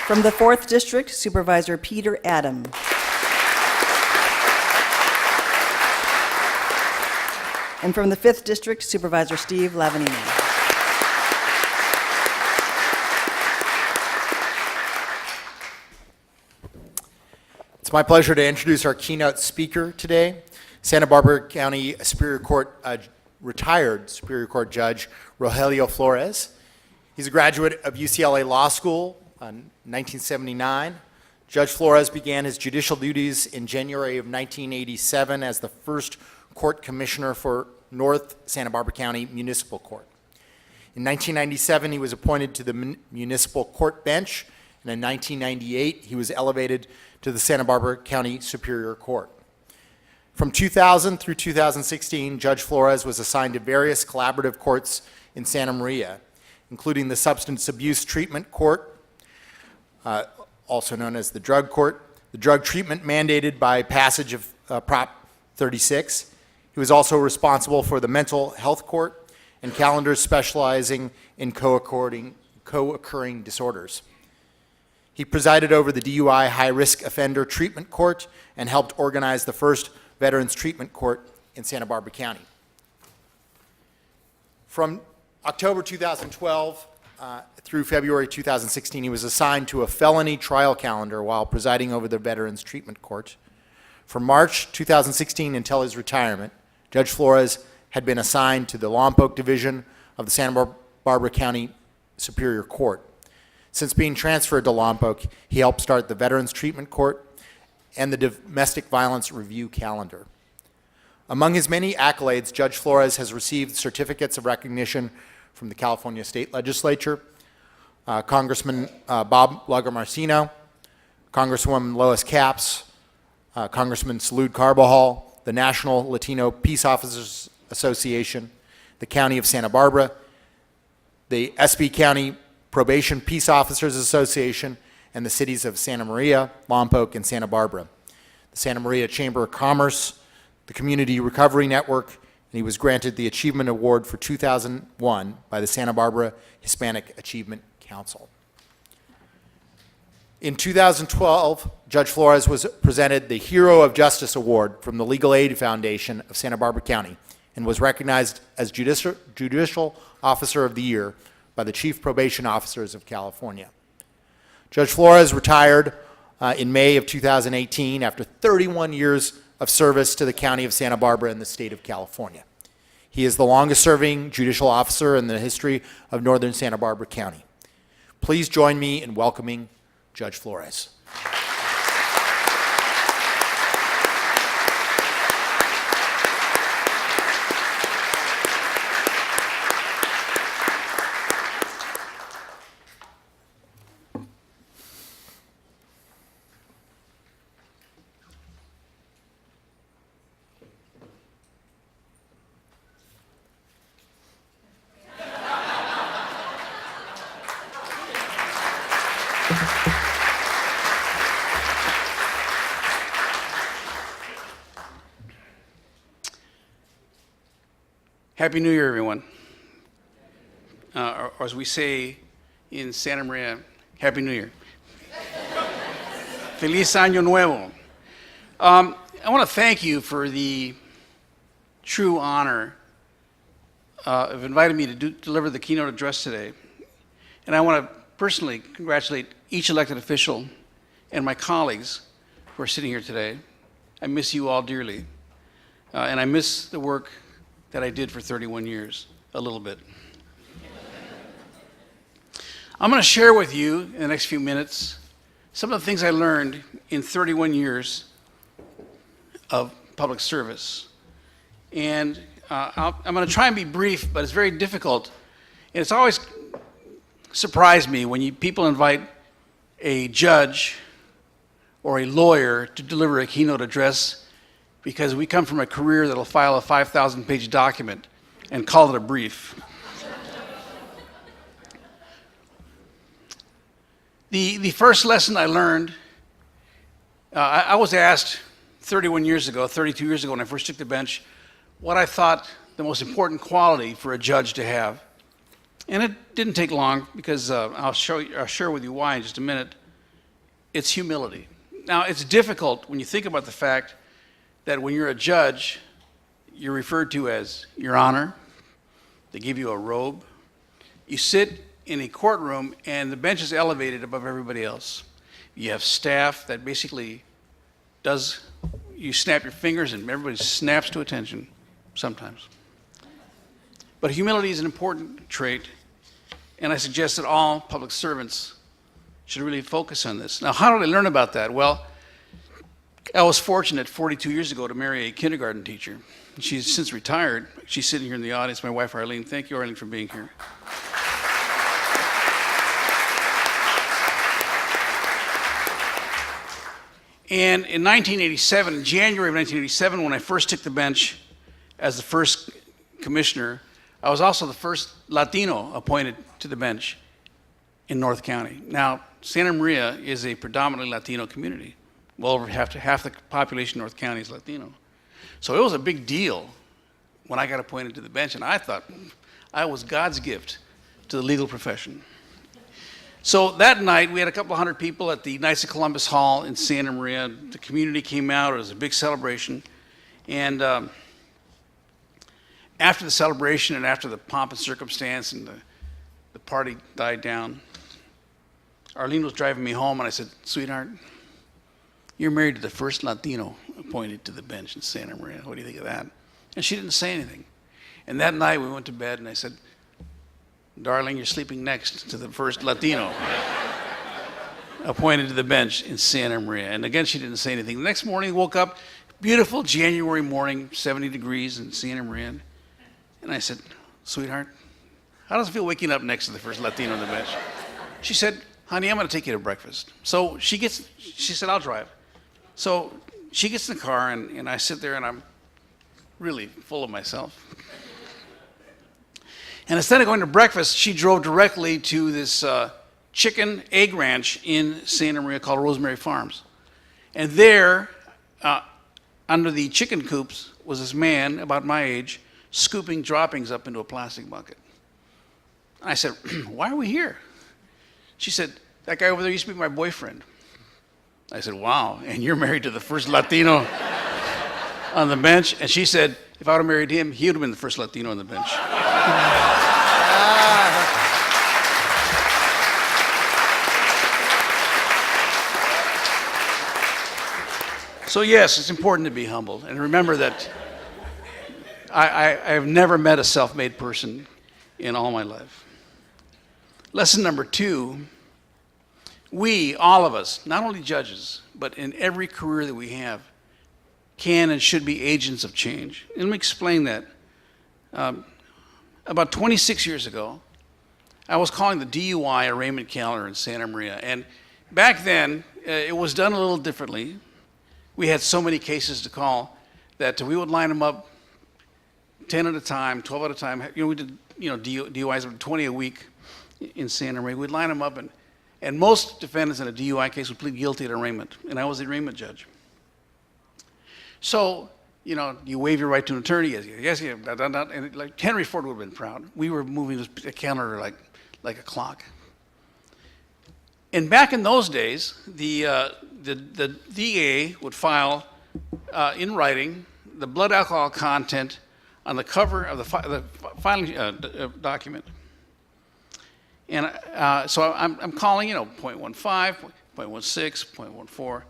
From the 4th District, Supervisor Peter Adam. And from the 5th District, Supervisor Steve Lavanini. It's my pleasure to introduce our keynote speaker today, Santa Barbara County Superior Court retired Superior Court Judge Rogelio Flores. He's a graduate of UCLA Law School in 1979. Judge Flores began his judicial duties in January of 1987 as the first court commissioner for North Santa Barbara County Municipal Court. In 1997, he was appointed to the Municipal Court Bench, and in 1998, he was elevated to the Santa Barbara County Superior Court. From 2000 through 2016, Judge Flores was assigned to various collaborative courts in Santa Maria, including the Substance Abuse Treatment Court, also known as the Drug Court, the drug treatment mandated by passage of Prop 36. He was also responsible for the Mental Health Court and calendars specializing in co-occurring disorders. He presided over the DUI High-Risk Offender Treatment Court and helped organize the first Veterans Treatment Court in Santa Barbara County. From October 2012 through February 2016, he was assigned to a felony trial calendar while presiding over the Veterans Treatment Court. From March 2016 until his retirement, Judge Flores had been assigned to the Lompoc Division of the Santa Barbara County Superior Court. Since being transferred to Lompoc, he helped start the Veterans Treatment Court and the Domestic Violence Review Calendar. Among his many accolades, Judge Flores has received certificates of recognition from the California State Legislature, Congressman Bob Lagomarsino, Congresswoman Lois Capps, Congressman Salud Carbajal, the National Latino Peace Officers Association, the County of Santa Barbara, the Espy County Probation Peace Officers Association, and the cities of Santa Maria, Lompoc, and Santa Barbara, the Santa Maria Chamber of Commerce, the Community Recovery Network, and he was granted the Achievement Award for 2001 by the Santa Barbara Hispanic Achievement Council. In 2012, Judge Flores was presented the Hero of Justice Award from the Legal Aid Foundation of Santa Barbara County and was recognized as Judicial Officer of the Year by the Chief Probation Officers of California. Judge Flores retired in May of 2018 after 31 years of service to the County of Santa Barbara and the state of California. He is the longest-serving judicial officer in the history of northern Santa Barbara County. Please join me in welcoming Judge Flores. Happy New Year, everyone. Or as we say in Santa Maria, Happy New Year. Feliz Año Nuevo. I want to thank you for the true honor of inviting me to deliver the keynote address today. And I want to personally congratulate each elected official and my colleagues who are sitting here today. I miss you all dearly. And I miss the work that I did for 31 years, a little bit. I'm going to share with you in the next few minutes some of the things I learned in 31 years of public service. And I'm going to try and be brief, but it's very difficult. And it's always surprised me when people invite a judge or a lawyer to deliver a keynote address, because we come from a career that'll file a 5,000-page document and call it a brief. The first lesson I learned, I was asked 32 years ago when I first took the bench, what I thought the most important quality for a judge to have. And it didn't take long, because I'll share with you why in just a minute. It's humility. Now, it's difficult when you think about the fact that when you're a judge, you're referred to as Your Honor. They give you a robe. You sit in a courtroom, and the bench is elevated above everybody else. You have staff that basically you snap your fingers and everybody snaps to attention sometimes. But humility is an important trait, and I suggest that all public servants should really focus on this. Now, how did I learn about that? Well, I was fortunate 42 years ago to marry a kindergarten teacher. She's since retired. She's sitting here in the audience, my wife Arlene. Thank you, Arlene, for being here. And in 1987, in January of 1987, when I first took the bench as the first commissioner, I was also the first Latino appointed to the bench in North County. Now, Santa Maria is a predominantly Latino community. Well over half the population of North County is Latino. So it was a big deal when I got appointed to the bench, and I thought I was God's gift to the legal profession. So that night, we had a couple of hundred people at the Knights of Columbus Hall in Santa Maria. The community came out. It was a big celebration. And after the celebration and after the pomp and circumstance and the party died down, Arlene was driving me home, and I said, "Sweetheart, you're married to the first Latino appointed to the bench in Santa Maria. What do you think of that?" And she didn't say anything. And that night, we went to bed, and I said, "Darling, you're sleeping next to the first Latino appointed to the bench in Santa Maria." And again, she didn't say anything. The next morning, woke up, beautiful January morning, 70 degrees in Santa Maria. And I said, "Sweetheart, how does it feel waking up next to the first Latino on the bench?" She said, "Honey, I'm going to take you to breakfast." So she said, "I'll drive." So she gets in the car, and I sit there, and I'm really full of myself. And instead of going to breakfast, she drove directly to this chicken egg ranch in Santa Maria called Rosemary Farms. And there, under the chicken coops, was this man about my age scooping droppings up into a plastic bucket. I said, "Why are we here?" She said, "That guy over there used to be my boyfriend." I said, "Wow, and you're married to the first Latino on the bench?" And she said, "If I would have married him, he would have been the first Latino on the bench." So yes, it's important to be humble. And remember that I have never met a self-made person in all my life. Lesson number 2, we, all of us, not only judges, but in every career that we have, can and should be agents of change. And let me explain that. About 26 years ago, I was calling the DUI arraignment calendar in Santa Maria. And back then, it was done a little differently. We had so many cases to call that we would line them up 10 at a time, 12 at a time. We did DUIs, 20 a week in Santa Maria. We'd line them up, and most defendants in a DUI case would plead guilty at arraignment, and I was the arraignment judge. So you waive your right to an attorney. Yes, yes, and like Henry Ford would have been proud. We were moving the calendar like a clock. And back in those days, the DA would file in writing the blood alcohol content on the cover of the filing document. And so I'm calling, 0.15, 0.16, 0.14,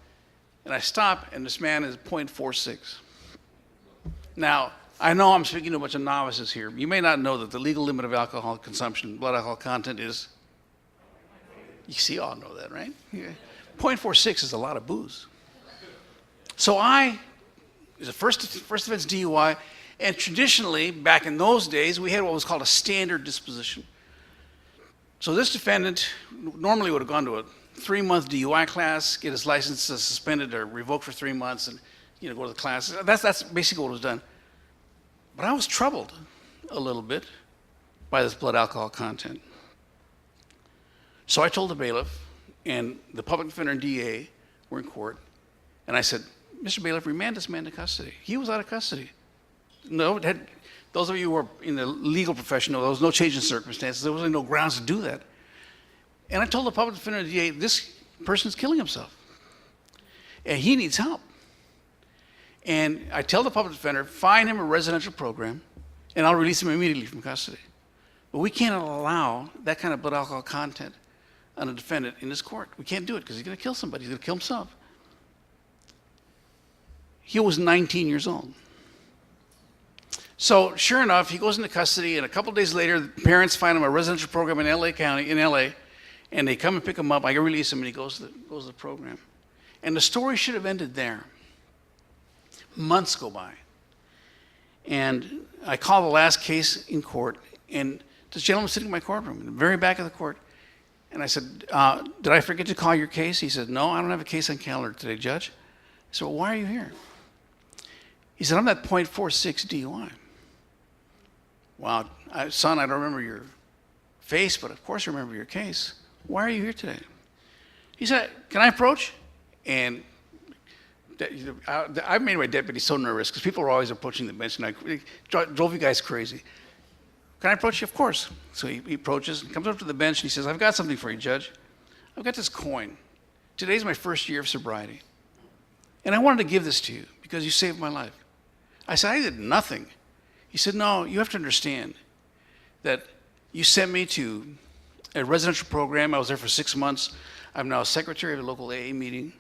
and I stop, and this man is 0.46. Now, I know I'm speaking to a bunch of novices here. You may not know that the legal limit of alcohol consumption, blood alcohol content is, you see, all know that, right? Yeah. 0.46 is a lot of booze. So it was a first offense DUI, and traditionally, back in those days, we had what was called a standard disposition. So this defendant normally would have gone to a 3-month DUI class, get his license suspended or revoked for 3 months, and go to the class. That's basically what was done. But I was troubled a little bit by this blood alcohol content. So I told the bailiff, and the public defender and DA were in court, and I said, Mr. Bailiff, remand this man to custody. He was out of custody. No, those of you who are in the legal profession know there was no change in circumstances. There was no grounds to do that. And I told the public defender and DA, this person's killing himself, and he needs help. And I tell the public defender, find him a residential program, and I'll release him immediately from custody. But we can't allow that kind of blood alcohol content on a defendant in this court. We can't do it because he's going to kill somebody. He's going to kill himself. He was 19 years old. So sure enough, he goes into custody, and a couple days later, the parents find him a residential program in LA County, in LA, and they come and pick him up. I release him, and he goes to the program. And the story should have ended there. Months go by, and I call the last case in court, and this gentleman sitting in my courtroom, in the very back of the court, and I said, did I forget to call your case? He said, no, I don't have a case on calendar today, Judge. I said, well, why are you here? He said, I'm that .46 DUI. Wow, son, I don't remember your face, but of course I remember your case. Why are you here today? He said, can I approach? And I made my deputy so nervous because people were always approaching the bench, and it drove you guys crazy. Can I approach you? Of course. So he approaches and comes up to the bench, and he says, I've got something for you, Judge. I've got this coin. Today's my first year of sobriety, and I wanted to give this to you because you saved my life. I said, I did nothing. He said, no, you have to understand that you sent me to a residential program. I was there for 6 months. I'm now a secretary of a local AA meeting.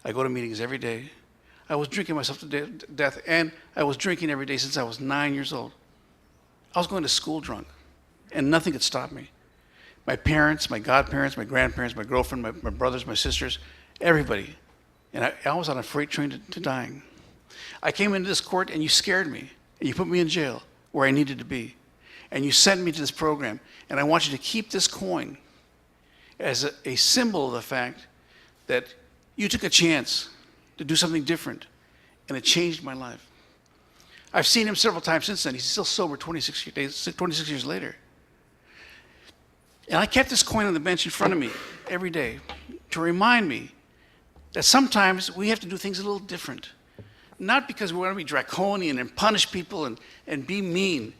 I go to meetings every day. I was drinking myself to death, and I was drinking every day since I was 9 years old. I was going to school drunk, and nothing could stop me. My parents, my godparents, my grandparents, my girlfriend, my brothers, my sisters, everybody. And I was on a freight train to dying. I came into this court, and you scared me, and you put me in jail where I needed to be. And you sent me to this program, and I want you to keep this coin as a symbol of the fact that you took a chance to do something different, and it changed my life. I've seen him several times since then. He's still sober 26 years later. And I kept this coin on the bench in front of me every day to remind me that sometimes we have to do things a little different. Not because we want to be draconian and punish people and be mean,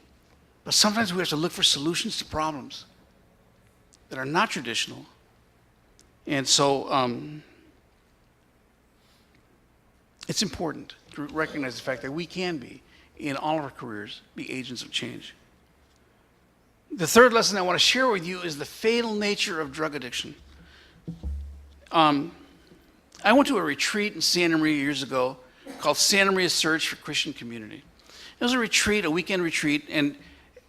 but sometimes we have to look for solutions to problems that are not traditional. And so it's important to recognize the fact that we can be, in all of our careers, be agents of change. The third lesson I want to share with you is the fatal nature of drug addiction. I went to a retreat in Santa Maria years ago called Santa Maria Search for Christian Community. It was a retreat, a weekend retreat, and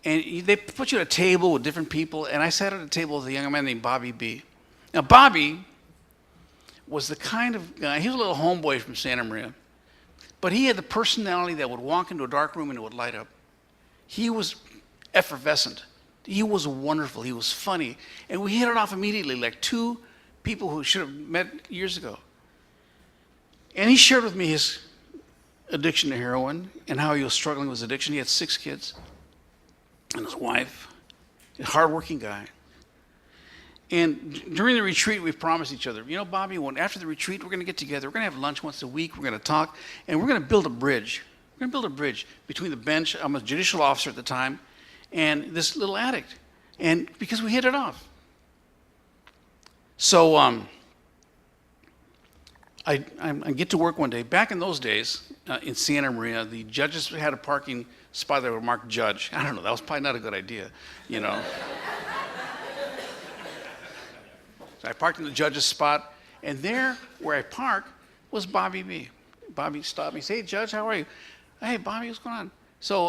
they put you at a table with different people, and I sat at a table with a young man named Bobby B. Now, Bobby was the kind of guy, he was a little homeboy from Santa Maria, but he had the personality that would walk into a dark room and it would light up. He was effervescent. He was wonderful. He was funny. And we hit it off immediately, like two people who should have met years ago. And he shared with me his addiction to heroin and how he was struggling with his addiction. He had 6 kids and his wife, a hardworking guy. And during the retreat, we promised each other, Bobby, after the retreat, we're going to get together. We're going to have lunch once a week. We're going to talk, and we're going to build a bridge going to build a bridge between the bench, I'm a judicial officer at the time, and this little addict. And because we hit it off. So I get to work one day. Back in those days, in Santa Maria, the judges had a parking spot that were marked judge. I don't know, that was probably not a good idea, you know. So I parked in the judge's spot, and there where I parked was Bobby B. Bobby stopped me, said, "Hey, Judge, how are you?" "Hey, Bobby, what's going on?" "So,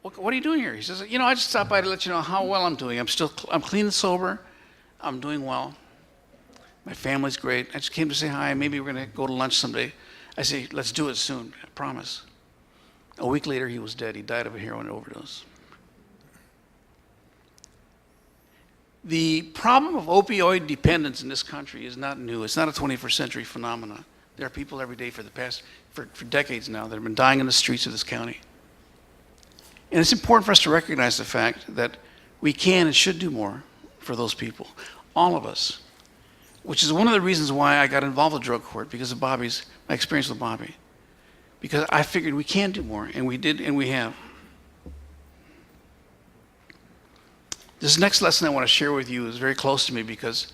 what are you doing here?" He says, "You know, I just stopped by to let you know how well I'm doing. I'm clean and sober. I'm doing well. My family's great. I just came to say hi. Maybe we're going to go to lunch someday." I say, "Let's do it soon, I promise." A week later, he was dead. He died of a heroin overdose. The problem of opioid dependence in this country is not new. It's not a 21st century phenomenon. There are people every day for decades now that have been dying in the streets of this county. And it's important for us to recognize the fact that we can and should do more for those people, all of us, which is one of the reasons why I got involved with drug court, because of my experience with Bobby. Because I figured we can do more, and we did, and we have. This next lesson I want to share with you is very close to me because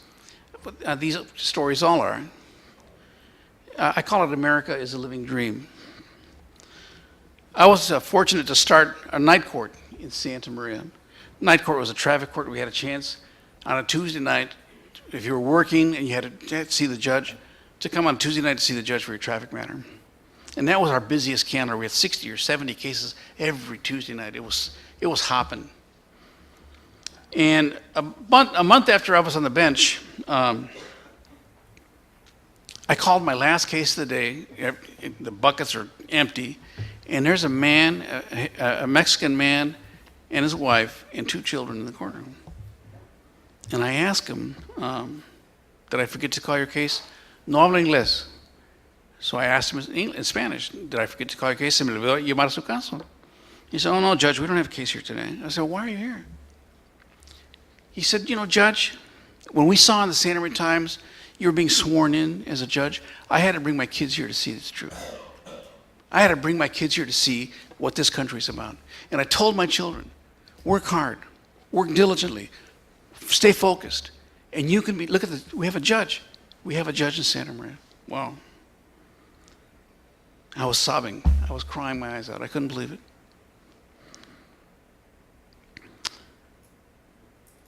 these stories all are. I call it America is a Living Dream. I was fortunate to start a night court in Santa Maria. Night court was a traffic court. We had a chance on a Tuesday night, if you were working and you had to see the judge, to come on Tuesday night to see the judge for your traffic matter. And that was our busiest calendar. We had 60 or 70 cases every Tuesday night. It was hopping. And a month after I was on the bench, I called my last case of the day. The buckets are empty. And there's a man, a Mexican man and his wife and 2 children in the courtroom. And I asked him, "Did I forget to call your case?" "No hablo inglés." So I asked him in Spanish, "Did I forget to call your case? Se me olvidó llevar su caso." He said, "Oh, no, Judge, we don't have a case here today." I said, "Why are you here?" He said, "You know, Judge, when we saw in the Santa Maria Times you were being sworn in as a judge, I had to bring my kids here to see it's true. I had to bring my kids here to see what this country is about. And I told my children, work hard, work diligently, stay focused, and you can be, look at we have a judge. We have a judge in Santa Maria." Wow. I was sobbing. I was crying my eyes out. I couldn't believe it.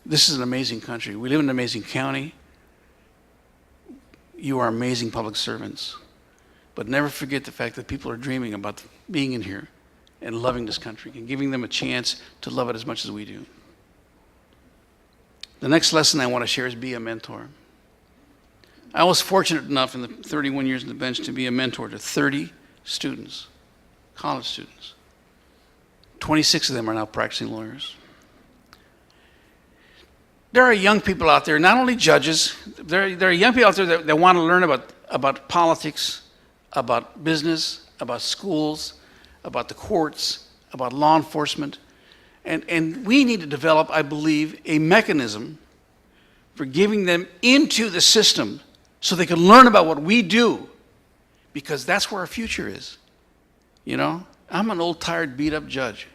This is an amazing country. We live in an amazing county. You are amazing public servants. But never forget the fact that people are dreaming about being in here and loving this country and giving them a chance to love it as much as we do. The next lesson I want to share is be a mentor. I was fortunate enough in the 31 years on the bench to be a mentor to 30 students, college students. 26 of them are now practicing lawyers. There are young people out there, not only judges, there are young people out there that want to learn about politics, about business, about schools, about the courts, about law enforcement. And we need to develop, I believe, a mechanism for giving them into the system so they can learn about what we do, because that's where our future is. You know, I'm an old, tired, beat-up judge.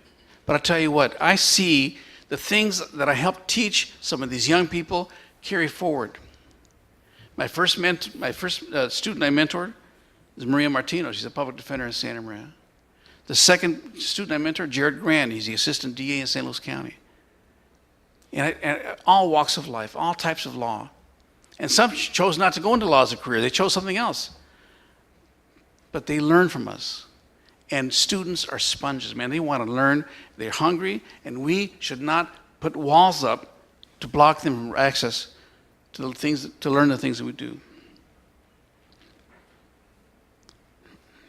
But I tell you what, I see the things that I helped teach some of these young people carry forward. My first student I mentored is Maria Martino. She's a public defender in Santa Maria. The second student I mentored, Jared Grand. He's the assistant DA in St. Louis County. And all walks of life, all types of law. And some chose not to go into law as a career. They chose something else. But they learn from us. And students are sponges, man. They want to learn. They're hungry. And we should not put walls up to block them from access to the things, to learn the things that we do.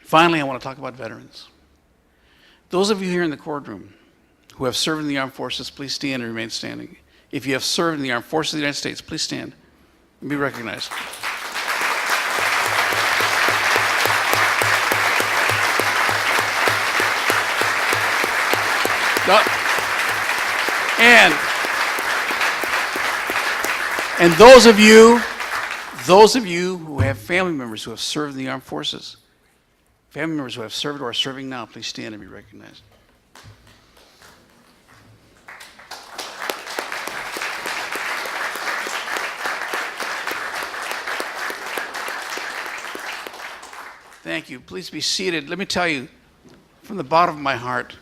Finally, I want to talk about veterans. Those of you here in the courtroom who have served in the armed forces, please stand and remain standing. If you have served in the armed forces of the United States, please stand and be recognized. And those of you who have family members who have served in the armed forces, family members who have served or are serving now, please stand and be recognized. Thank you. Please be seated. Let me tell you, from the bottom of my heart,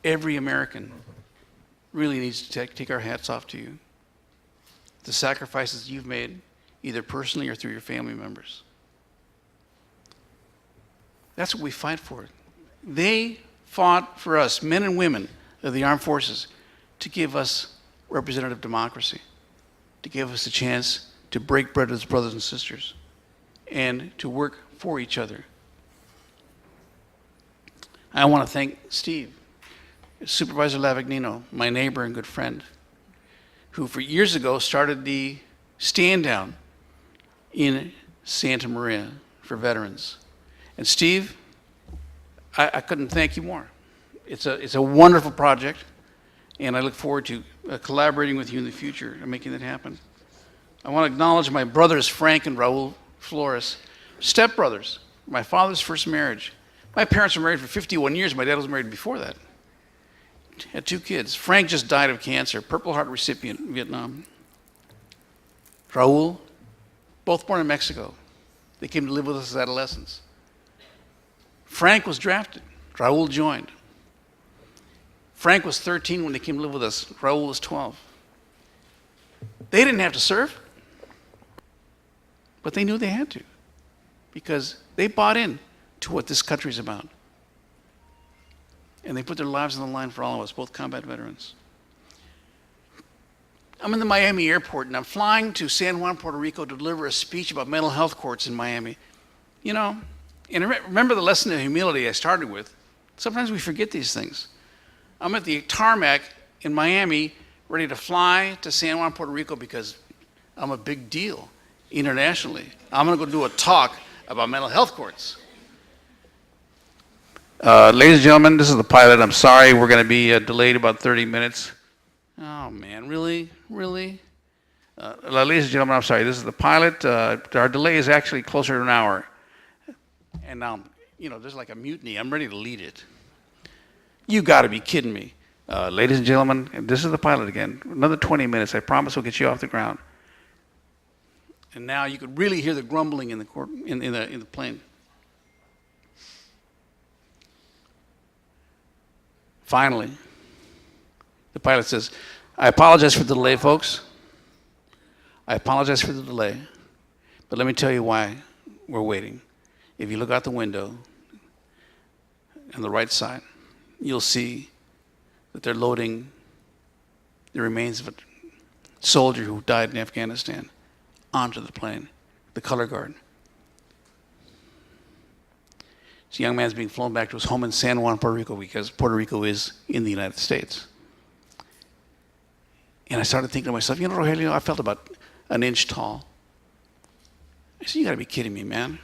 every American really needs to take our hats off to you. The sacrifices you've made, either personally or through your family members. That's what we fight for. They fought for us, men and women of the armed forces, to give us representative democracy, to give us a chance to break bread with brothers and sisters, and to work for each other. I want to thank Steve, Supervisor Lavagnino, my neighbor and good friend, who for years ago started the stand down in Santa Maria for veterans. And Steve, I couldn't thank you more. It's a wonderful project, and I look forward to collaborating with you in the future and making it happen. I want to acknowledge my brothers, Frank and Raul Flores, stepbrothers, my father's first marriage. My parents were married for 51 years. My dad was married before that. Had 2 kids. Frank just died of cancer, Purple Heart recipient in Vietnam. Raul, both born in Mexico. They came to live with us as adolescents. Frank was drafted. Raul joined. Frank was 13 when they came to live with us. Raul was 12. They didn't have to serve, but they knew they had to because they bought in to what this country's about. And they put their lives on the line for all of us, both combat veterans. I'm in the Miami airport, and I'm flying to San Juan, Puerto Rico to deliver a speech about mental health courts in Miami. You know, and remember the lesson of humility I started with. Sometimes we forget these things. I'm at the tarmac in Miami, ready to fly to San Juan, Puerto Rico, because I'm a big deal internationally. I'm going to go do a talk about mental health courts. Ladies and gentlemen, this is the pilot. I'm sorry, we're going to be delayed about 30 minutes. Oh man, really? Really? Ladies and gentlemen, I'm sorry, this is the pilot. Our delay is actually closer to an hour. And now, you know, there's like a mutiny. I'm ready to lead it. You got to be kidding me. Ladies and gentlemen, and this is the pilot again. Another 20 minutes, I promise we'll get you off the ground. And now you could really hear the grumbling in the plane. Finally, the pilot says, I apologize for the delay, folks. I apologize for the delay. But let me tell you why we're waiting. If you look out the window on the right side, you'll see that they're loading the remains of a soldier who died in Afghanistan onto the plane, the color guard. This young man's being flown back to his home in San Juan, Puerto Rico, because Puerto Rico is in the United States. And I started thinking to myself, you know, Rogelio, I felt about an inch tall. I said, you gotta be kidding me, man.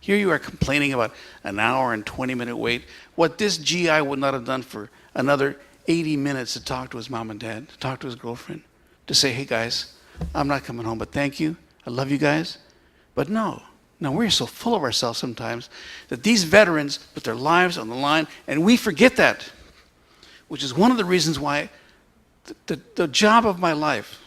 Here you are complaining about an hour and 20-minute wait. What this GI would not have done for another 80 minutes to talk to his mom and dad, to talk to his girlfriend, to say, hey guys, I'm not coming home, but thank you. I love you guys. But no, we're so full of ourselves sometimes that these veterans put their lives on the line, and we forget that, which is one of the reasons why the job of my life,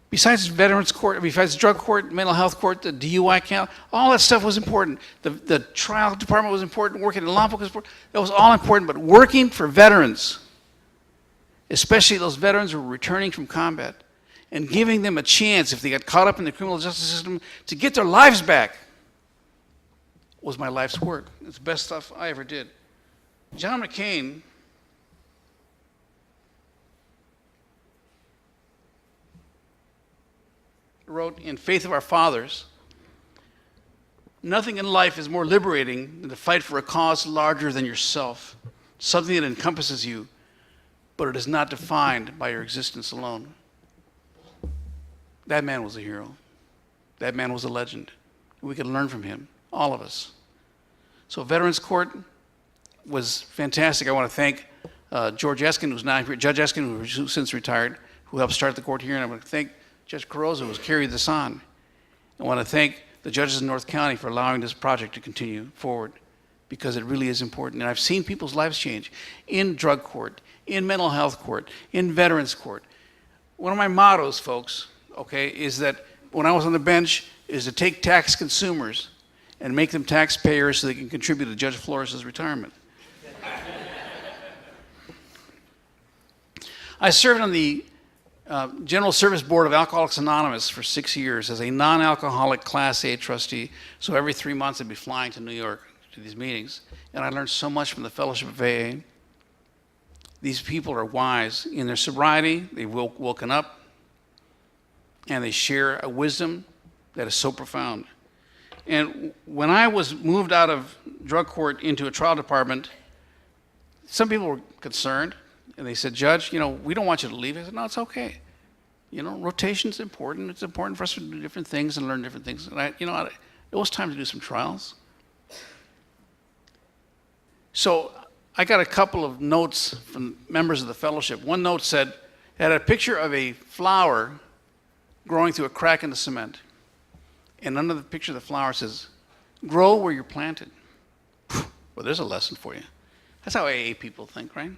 besides veterans court, besides drug court, mental health court, the DUI count, all that stuff was important. The trial department was important, working in law enforcement was important. That was all important, but working for veterans, especially those veterans who were returning from combat, and giving them a chance, if they got caught up in the criminal justice system, to get their lives back, was my life's work. It's the best stuff I ever did. John McCain wrote in Faith of Our Fathers, nothing in life is more liberating than to fight for a cause larger than yourself, something that encompasses you, but it is not defined by your existence alone. That man was a hero. That man was a legend. We could learn from him, all of us. So Veterans Court was fantastic. I want to thank George Eskin, who's now here, Judge Eskin, who's since retired, who helped start the court here, and I want to thank Judge Carrozza, who's carried this on. I want to thank the judges in North County for allowing this project to continue forward, because it really is important. And I've seen people's lives change in drug court, in mental health court, in veterans court. One of my mottos, folks, okay, is that when I was on the bench, is to take tax consumers and make them taxpayers so they can contribute to Judge Flores' retirement. I served on the General Service Board of Alcoholics Anonymous for 6 years as a non-alcoholic Class A trustee. So every 3 months I'd be flying to New York to these meetings. And I learned so much from the Fellowship of AA. These people are wise in their sobriety. They've woken up, and they share a wisdom that is so profound. And when I was moved out of drug court into a trial department, some people were concerned, and they said, Judge, you know, we don't want you to leave. I said, no, it's okay. You know, rotation's important. It's important for us to do different things and learn different things. And it was time to do some trials. So I got a couple of notes from members of the fellowship. One note said, it had a picture of a flower growing through a crack in the cement. And under the picture of the flower says, grow where you're planted. Well, there's a lesson for you. That's how AA people think, right?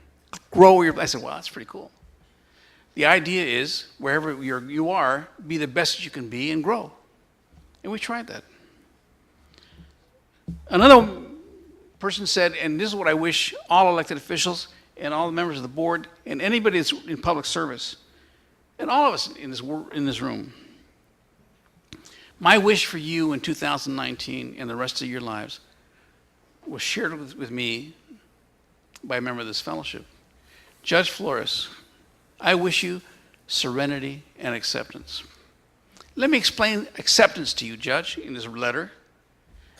Grow where you're planted. I said, well, that's pretty cool. The idea is, wherever you are, be the best you can be and grow. And we tried that. Another person said, and this is what I wish all elected officials and all the members of the board and anybody that's in public service, and all of us in this room, my wish for you in 2019 and the rest of your lives was shared with me by a member of this fellowship. Judge Flores, I wish you serenity and acceptance. Let me explain acceptance to you, Judge, in this letter.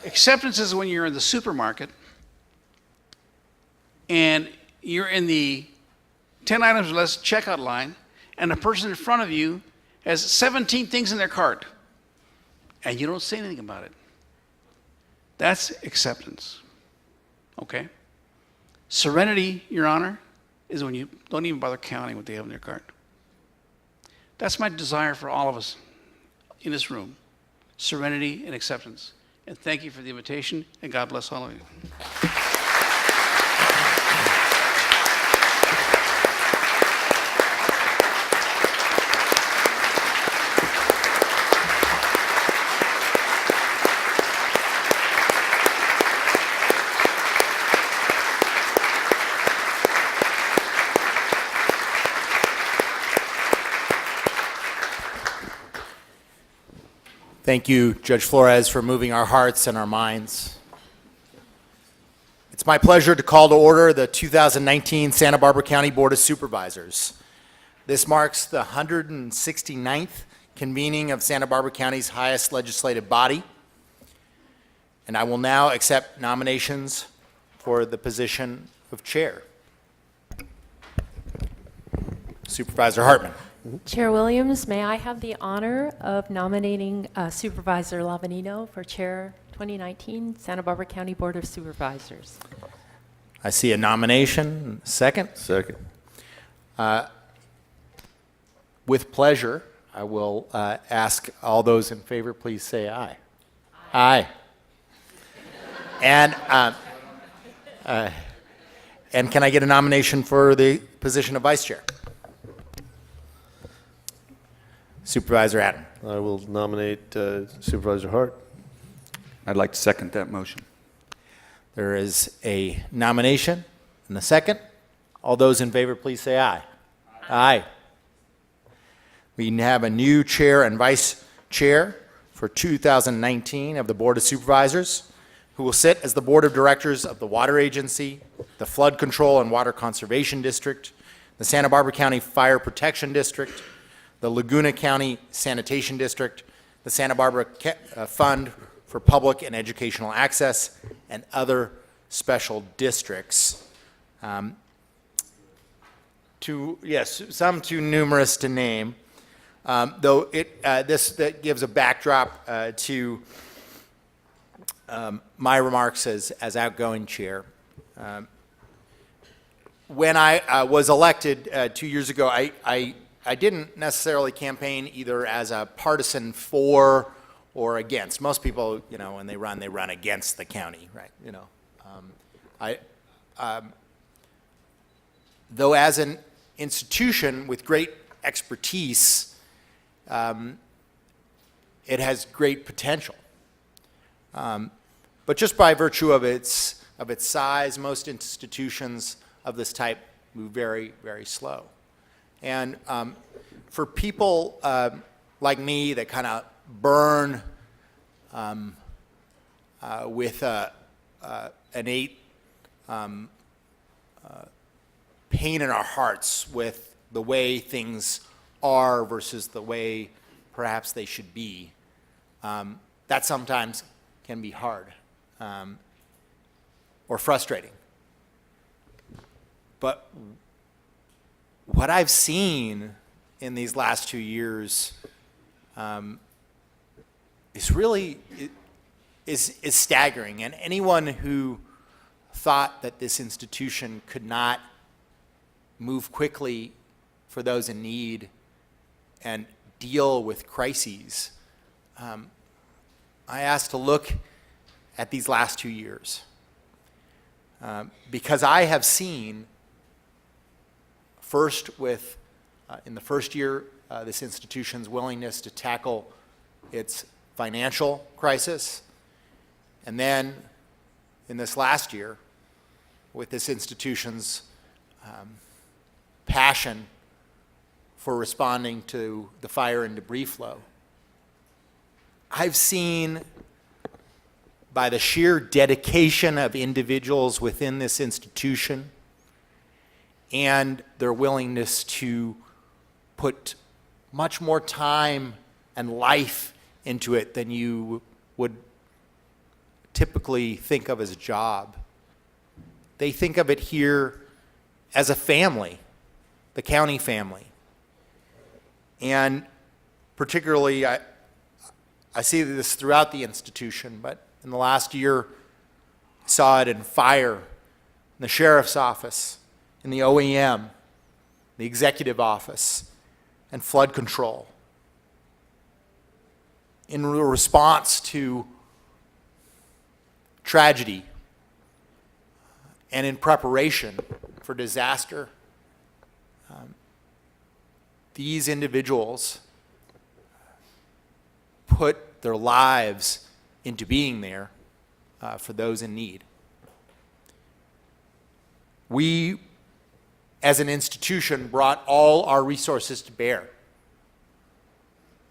Acceptance is when you're in the supermarket and you're in the 10 items or less checkout line, and the person in front of you has 17 things in their cart, and you don't say anything about it. That's acceptance, okay? Serenity, Your Honor, is when you don't even bother counting what they have in their cart. That's my desire for all of us in this room, serenity and acceptance. And thank you for the invitation, and God bless all of you. Thank you, Judge Flores, for moving our hearts and our minds. It's my pleasure to call to order the 2019 Santa Barbara County Board of Supervisors. This marks the 169th convening of Santa Barbara County's highest legislative body, and I will now accept nominations for the position of chair. Supervisor Hartman. Chair Williams, may I have the honor of nominating Supervisor Lavanino for Chair 2019 Santa Barbara County Board of Supervisors? I see a nomination. Second? Second. With pleasure, I will ask all those in favor, please say aye. Aye. And can I get a nomination for the position of vice chair? Supervisor Adam. I will nominate Supervisor Hart. I'd like to second that motion. There is a nomination and a second. All those in favor, please say aye. Aye. We have a new chair and vice chair for 2019 of the Board of Supervisors, who will sit as the Board of Directors of the Water Agency, the Flood Control and Water Conservation District, the Santa Barbara County Fire Protection District, the Laguna County Sanitation District, the Santa Barbara Fund for Public and Educational Access, and other special districts. Some too numerous to name, though that gives a backdrop to my remarks as outgoing chair. When I was elected 2 years ago, I didn't necessarily campaign either as a partisan for or against. Most people, when they run against the county, right? Though as an institution with great expertise, it has great potential. But just by virtue of its size, most institutions of this type move very, very slow. And for people like me that kind of burn with innate pain in our hearts with the way things are versus the way perhaps they should be, that sometimes can be hard or frustrating. But what I've seen in these last 2 years is really is staggering. And anyone who thought that this institution could not move quickly for those in need and deal with crises, I asked to look at these last 2 years because I have seen first with, in the first year, this institution's willingness to tackle its financial crisis, and then in this last year with this institution's passion for responding to the fire and debris flow. I've seen, by the sheer dedication of individuals within this institution and their willingness to put much more time and life into it than you would typically think of as a job. They think of it here as a family, the county family. And particularly, I see this throughout the institution, but in the last year, I saw it in fire, in the sheriff's office, in the OEM, the executive office, and flood control. In response to tragedy and in preparation for disaster, these individuals put their lives into being there for those in need. We, as an institution, brought all our resources to bear.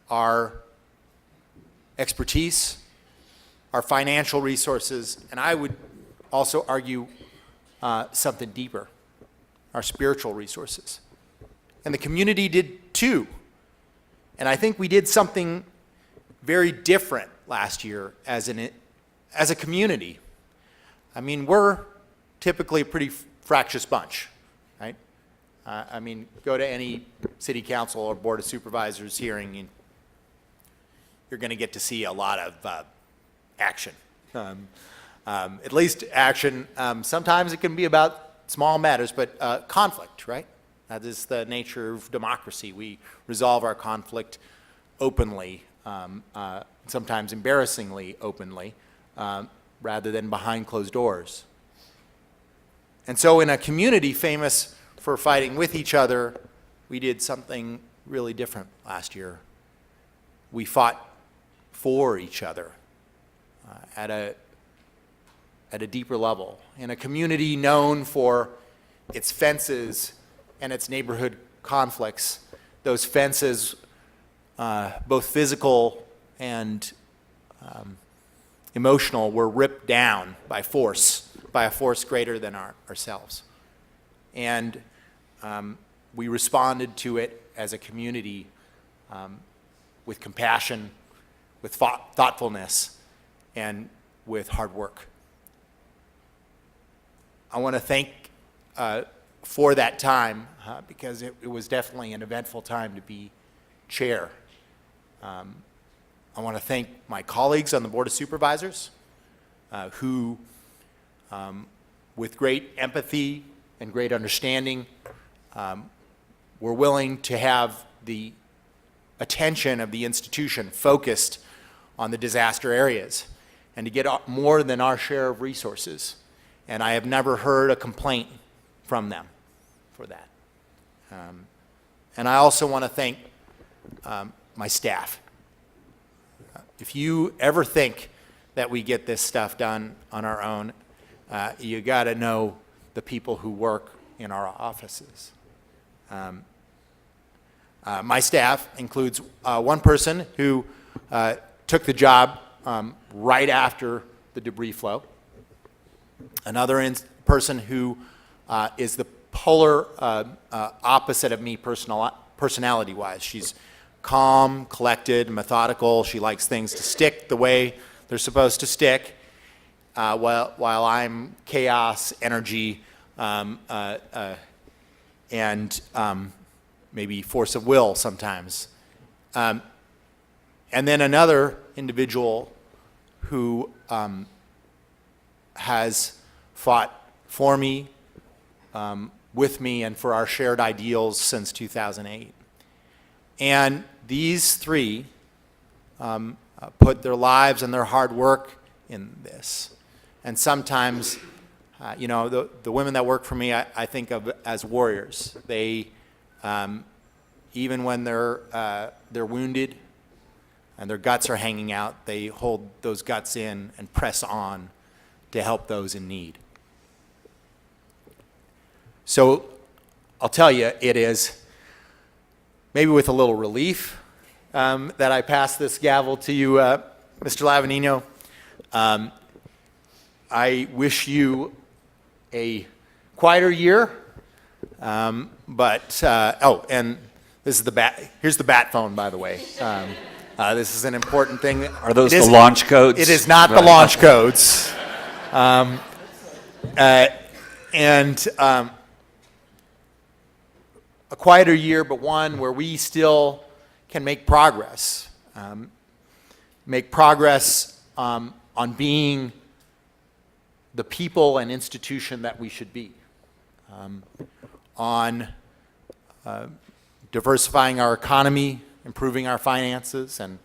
Our expertise, our financial resources, and I would also argue something deeper, our spiritual resources. And the community did too. And I think we did something very different last year as a community. I mean, we're typically a pretty fractious bunch, right? I mean, go to any city council or board of supervisors hearing, and you're going to get to see a lot of action. At least action. Sometimes it can be about small matters, but conflict, right? That is the nature of democracy. We resolve our conflict openly, sometimes embarrassingly openly, rather than behind closed doors. And so in a community famous for fighting with each other, we did something really different last year. We fought for each other at a deeper level. In a community known for its fences and its neighborhood conflicts, those fences, both physical and emotional, were ripped down by a force greater than ourselves. And we responded to it as a community with compassion, with thoughtfulness, and with hard work. I want to thank for that time because it was definitely an eventful time to be chair. I want to thank my colleagues on the Board of Supervisors who, with great empathy and great understanding, were willing to have the attention of the institution focused on the disaster areas and to get more than our share of resources. And I have never heard a complaint from them for that. And I also want to thank my staff. If you ever think that we get this stuff done on our own, you got to know the people who work in our offices. My staff includes one person who took the job right after the debris flow, another person who is the polar opposite of me personality-wise. She's calm, collected, methodical. She likes things to stick the way they're supposed to stick, while I'm chaos, energy, and maybe force of will sometimes. And then another individual who has fought for me, with me, and for our shared ideals since 2008. And these three put their lives and their hard work in this. And sometimes, the women that work for me, I think of as warriors. They, even when they're wounded and their guts are hanging out, they hold those guts in and press on to help those in need. So I'll tell you, it is maybe with a little relief that I pass this gavel to you, Mr. Lavanino. I wish you a quieter year, but and this is here's the bat phone, by the way. This is an important thing. Are those the launch codes? It is not the launch codes. A quieter year, but one where we still can make progress. Make progress on being the people and institution that we should be. On diversifying our economy, improving our finances, and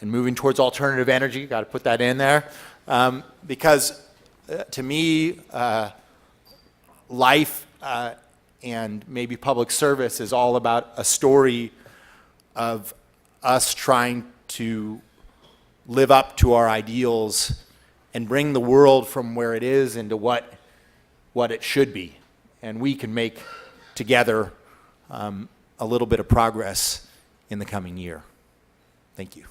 moving towards alternative energy. Got to put that in there. Because to me, life and maybe public service is all about a story of us trying to live up to our ideals and bring the world from where it is into what it should be. And we can make together a little bit of progress in the coming year. Thank you.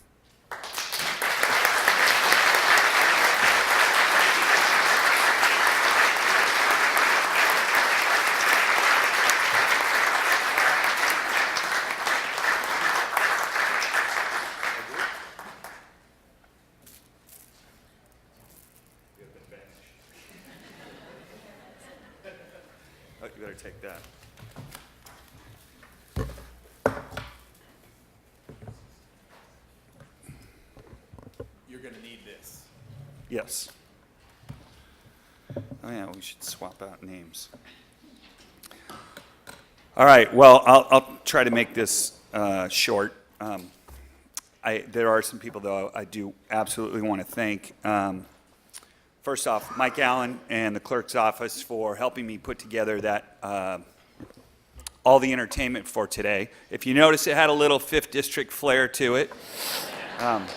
You better take that. You're going to need this. Yes. Oh yeah, we should swap out names. All right. Well, I'll try to make this short. There are some people, though, I do absolutely want to thank. First off, Mike Allen and the clerk's office for helping me put together that all the entertainment for today. If you notice, it had a little 5th District flair to it. Yeah.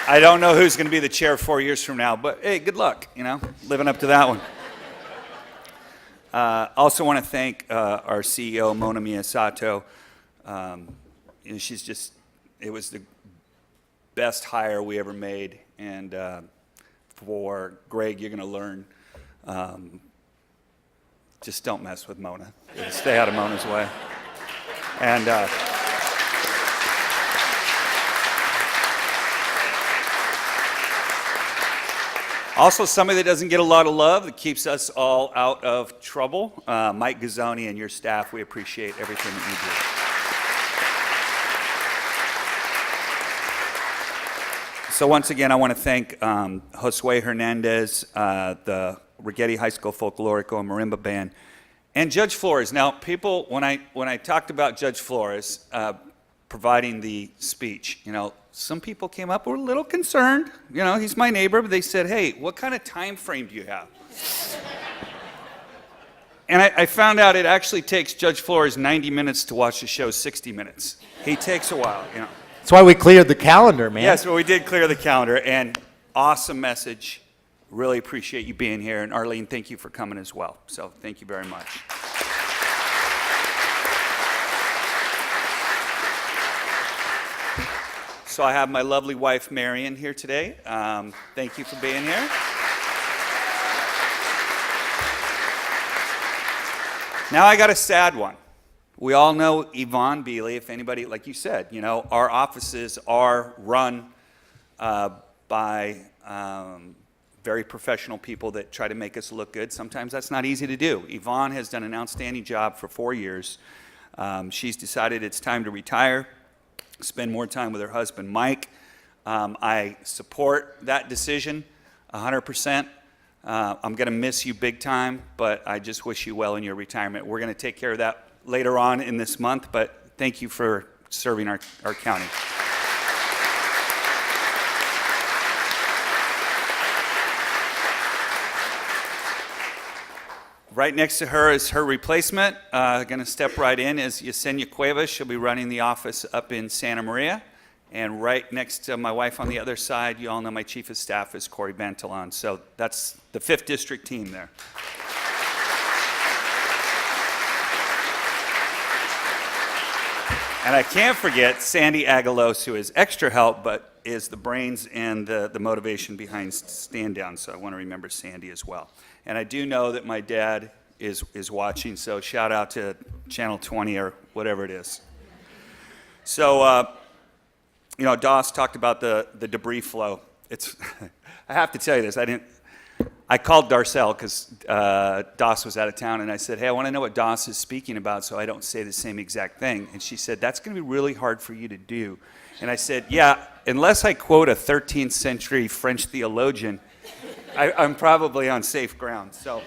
I don't know who's going to be the chair 4 years from now, but hey, good luck, living up to that one. Also want to thank our CEO, Mona Miyasato. She's just, it was the best hire we ever made. And for Greg, you're going to learn, just don't mess with Mona. Stay out of Mona's way. And also, somebody that doesn't get a lot of love, that keeps us all out of trouble, Mike Gazzoni and your staff, we appreciate everything that you do. So once again, I want to thank Josue Hernandez, the Rigetti High School Folklorico and Marimba Band, and Judge Flores. Now, people, when I talked about Judge Flores providing the speech, some people came up, were a little concerned. He's my neighbor, but they said, hey, what kind of time frame do you have? And I found out it actually takes Judge Flores 90 minutes to watch the show 60 minutes. He takes a while, That's why we cleared the calendar, man. Yes, well, we did clear the calendar, and awesome message. Really appreciate you being here. And Arlene, thank you for coming as well. So thank you very much. So I have my lovely wife, Marion, here today. Thank you for being here. Now I got a sad one. We all know Yvonne Beeley. If anybody, like you said, our offices are run by very professional people that try to make us look good. Sometimes that's not easy to do. Yvonne has done an outstanding job for 4 years. She's decided it's time to retire, spend more time with her husband, Mike. I support that decision 100%. I'm going to miss you big time, but I just wish you well in your retirement. We're going to take care of that later on in this month, but thank you for serving our county. Right next to her is her replacement. Going to step right in is Yesenia Cuevas. She'll be running the office up in Santa Maria. And right next to my wife on the other side, you all know my chief of staff is Corey Bantalon. So that's the 5th District team there. And I can't forget Sandy Agalos, who is extra help, but is the brains and the motivation behind Stand Down. So I want to remember Sandy as well. And I do know that my dad is watching, so shout out to Channel 20 or whatever it is. So, Doss talked about the debris flow. I have to tell you this. I called Darcel because Doss was out of town, and I said, hey, I want to know what Doss is speaking about so I don't say the same exact thing. And she said, that's going to be really hard for you to do. And I said, yeah, unless I quote a 13th century French theologian, I'm probably on safe ground. So,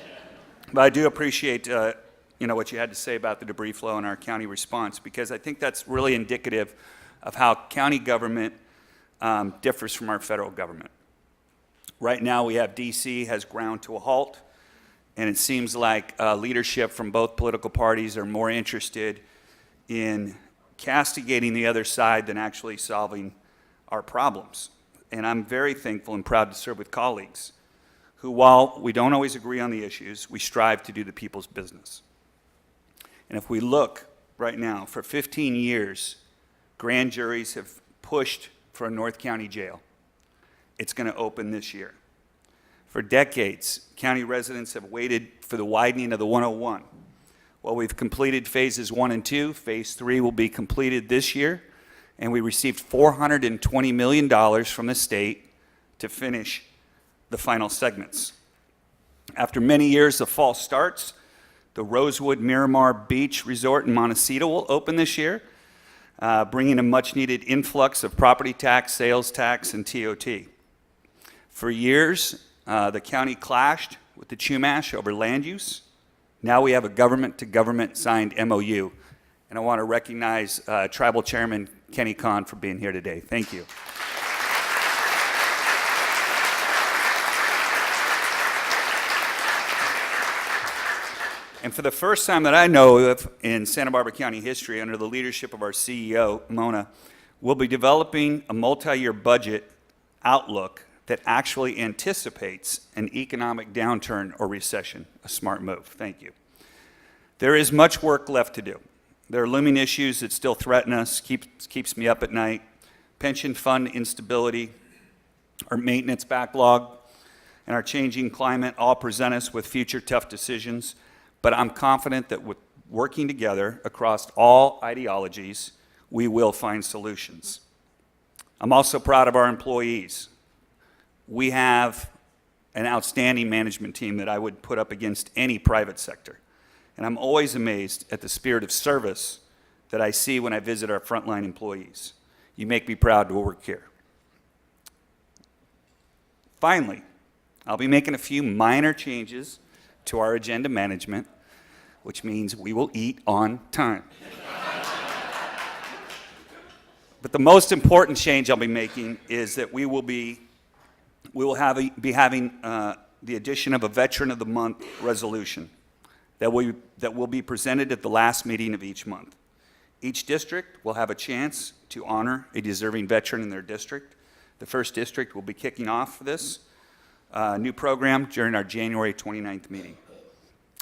but I do appreciate what you had to say about the debris flow and our county response, because I think that's really indicative of how county government differs from our federal government. Right now we have DC has ground to a halt, and it seems like leadership from both political parties are more interested in castigating the other side than actually solving our problems. And I'm very thankful and proud to serve with colleagues who, while we don't always agree on the issues, we strive to do the people's business. And if we look right now, for 15 years, grand juries have pushed for a North County jail. It's going to open this year. For decades, county residents have waited for the widening of the 101. Well, we've completed phases 1 and 2. Phase 3 will be completed this year, and we received $420 million from the state to finish the final segments. After many years of false starts, the Rosewood Miramar Beach Resort in Montecito will open this year, bringing a much-needed influx of property tax, sales tax, and TOT. For years, the county clashed with the Chumash over land use. Now we have a government-to-government signed MOU, and I want to recognize Tribal Chairman Kenny Kahn for being here today. Thank you. And for the first time that I know of in Santa Barbara County history, under the leadership of our CEO, Mona, we'll be developing a multi-year budget outlook that actually anticipates an economic downturn or recession. A smart move. Thank you. There is much work left to do. There are looming issues that still threaten us, keeps me up at night. Pension fund instability, our maintenance backlog, and our changing climate all present us with future tough decisions. But I'm confident that with working together across all ideologies, we will find solutions. I'm also proud of our employees. We have an outstanding management team that I would put up against any private sector. And I'm always amazed at the spirit of service that I see when I visit our frontline employees. You make me proud to work here. Finally, I'll be making a few minor changes to our agenda management, which means we will eat on time. But the most important change I'll be making is that we will be having the addition of a Veteran of the Month resolution that will be presented at the last meeting of each month. Each district will have a chance to honor a deserving veteran in their district. The first district will be kicking off this new program during our January 29th meeting.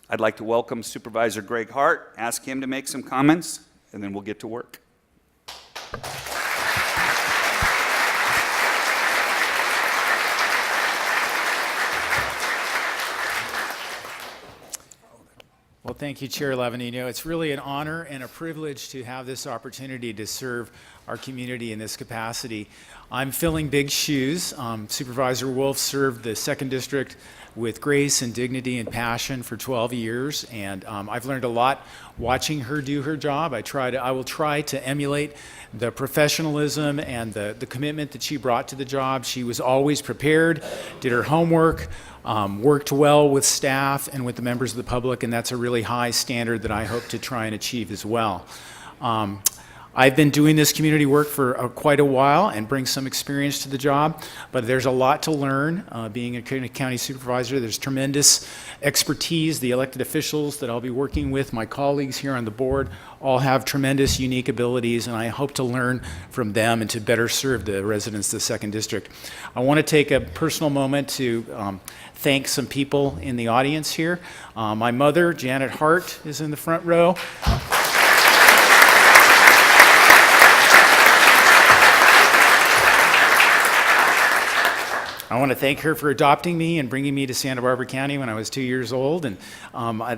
I'd like to welcome Supervisor Greg Hart, ask him to make some comments, and then we'll get to work. Well, thank you, Chair Lavanino. It's really an honor and a privilege to have this opportunity to serve our community in this capacity. I'm filling big shoes. Supervisor Wolf served the 2nd District with grace and dignity and passion for 12 years, and I've learned a lot watching her do her job. I will try to emulate the professionalism and the commitment that she brought to the job. She was always prepared, did her homework, worked well with staff and with the members of the public, and that's a really high standard that I hope to try and achieve as well. I've been doing this community work for quite a while and bring some experience to the job, but there's a lot to learn being a county supervisor. There's tremendous expertise. The elected officials that I'll be working with, my colleagues here on the board, all have tremendous unique abilities, and I hope to learn from them and to better serve the residents of the 2nd District. I want to take a personal moment to thank some people in the audience here. My mother, Janet Hart, is in the front row. I want to thank her for adopting me and bringing me to Santa Barbara County when I was 2 years old, and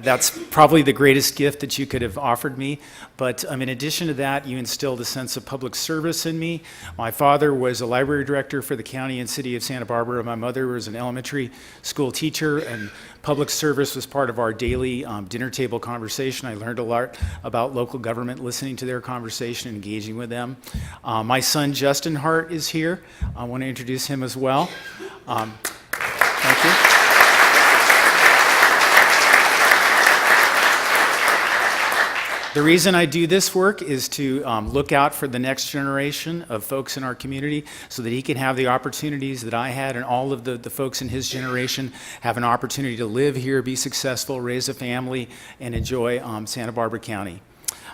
that's probably the greatest gift that you could have offered me. But in addition to that, you instilled a sense of public service in me. My father was a library director for the county and city of Santa Barbara. My mother was an elementary school teacher, and public service was part of our daily dinner table conversation. I learned a lot about local government, listening to their conversation, engaging with them. My son, Justin Hart, is here. I want to introduce him as well. Thank you. The reason I do this work is to look out for the next generation of folks in our community so that he can have the opportunities that I had, and all of the folks in his generation have an opportunity to live here, be successful, raise a family, and enjoy Santa Barbara County.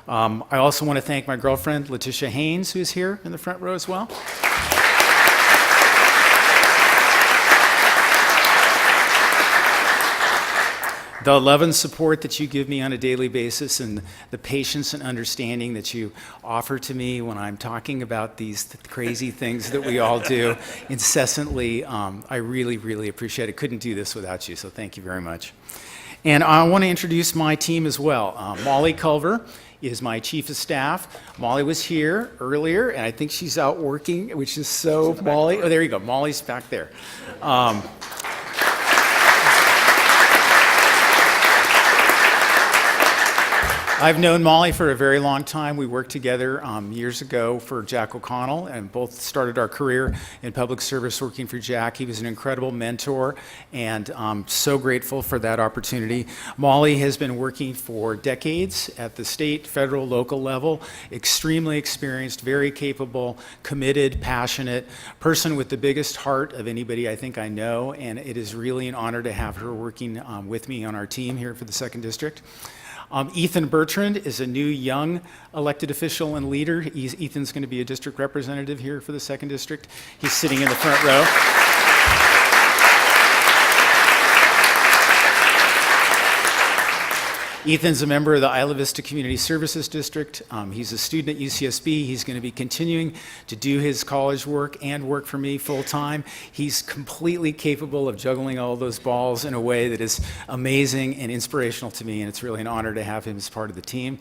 I also want to thank my girlfriend, Letitia Haynes, who is here in the front row as well. The love and support that you give me on a daily basis, and the patience and understanding that you offer to me when I'm talking about these crazy things that we all do incessantly, I really, really appreciate it. Couldn't do this without you, so thank you very much. And I want to introduce my team as well. Molly Culver is my chief of staff. Molly was here earlier, and I think she's out working, which is so, Molly, oh, there you go. Molly's back there. I've known Molly for a very long time. We worked together years ago for Jack O'Connell, and both started our career in public service working for Jack. He was an incredible mentor, and I'm so grateful for that opportunity. Molly has been working for decades at the state, federal, local level, extremely experienced, very capable, committed, passionate person with the biggest heart of anybody I think I know, and it is really an honor to have her working with me on our team here for the 2nd District. Ethan Bertrand is a new young elected official and leader. Ethan's going to be a district representative here for the 2nd District. He's sitting in the front row. Ethan's a member of the Isla Vista Community Services District. He's a student at UCSB. He's going to be continuing to do his college work and work for me full time. He's completely capable of juggling all those balls in a way that is amazing and inspirational to me, and it's really an honor to have him as part of the team.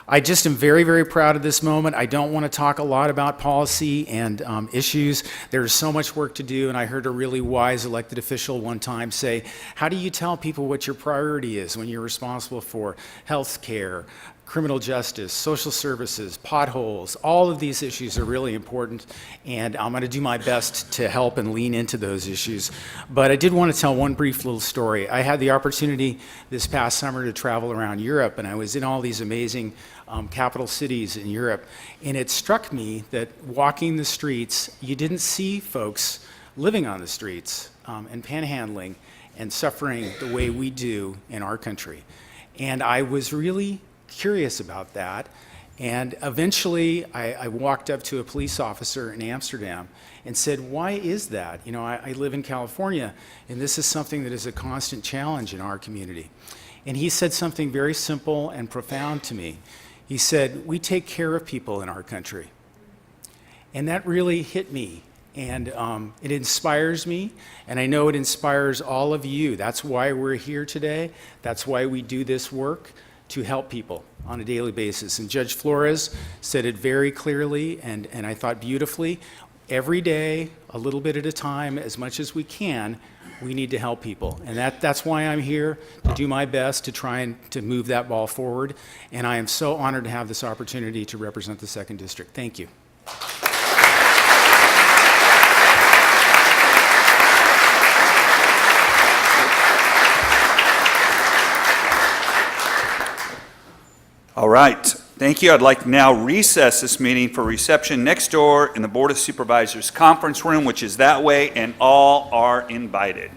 I just am very, very proud of this moment. I don't want to talk a lot about policy and issues. There's so much work to do, and I heard a really wise elected official one time say, how do you tell people what your priority is when you're responsible for health care, criminal justice, social services, potholes. All of these issues are really important, and I'm going to do my best to help and lean into those issues. But I did want to tell one brief little story. I had the opportunity this past summer to travel around Europe, and I was in all these amazing capital cities in Europe, and it struck me that walking the streets, you didn't see folks living on the streets and panhandling and suffering the way we do in our country. And I was really curious about that. And eventually, I walked up to a police officer in Amsterdam and said, why is that? You know, I live in California, and this is something that is a constant challenge in our community. And he said something very simple and profound to me. He said, we take care of people in our country. And that really hit me. And it inspires me, and I know it inspires all of you. That's why we're here today. That's why we do this work, to help people on a daily basis. And Judge Flores said it very clearly, and I thought beautifully. Every day, a little bit at a time, as much as we can, we need to help people. And that's why I'm here, to do my best to try and to move that ball forward. And I am so honored to have this opportunity to represent the 2nd District. Thank you. All right, thank you. I'd like to now recess this meeting for reception next door in the Board of Supervisors conference room, which is that way, and all are invited.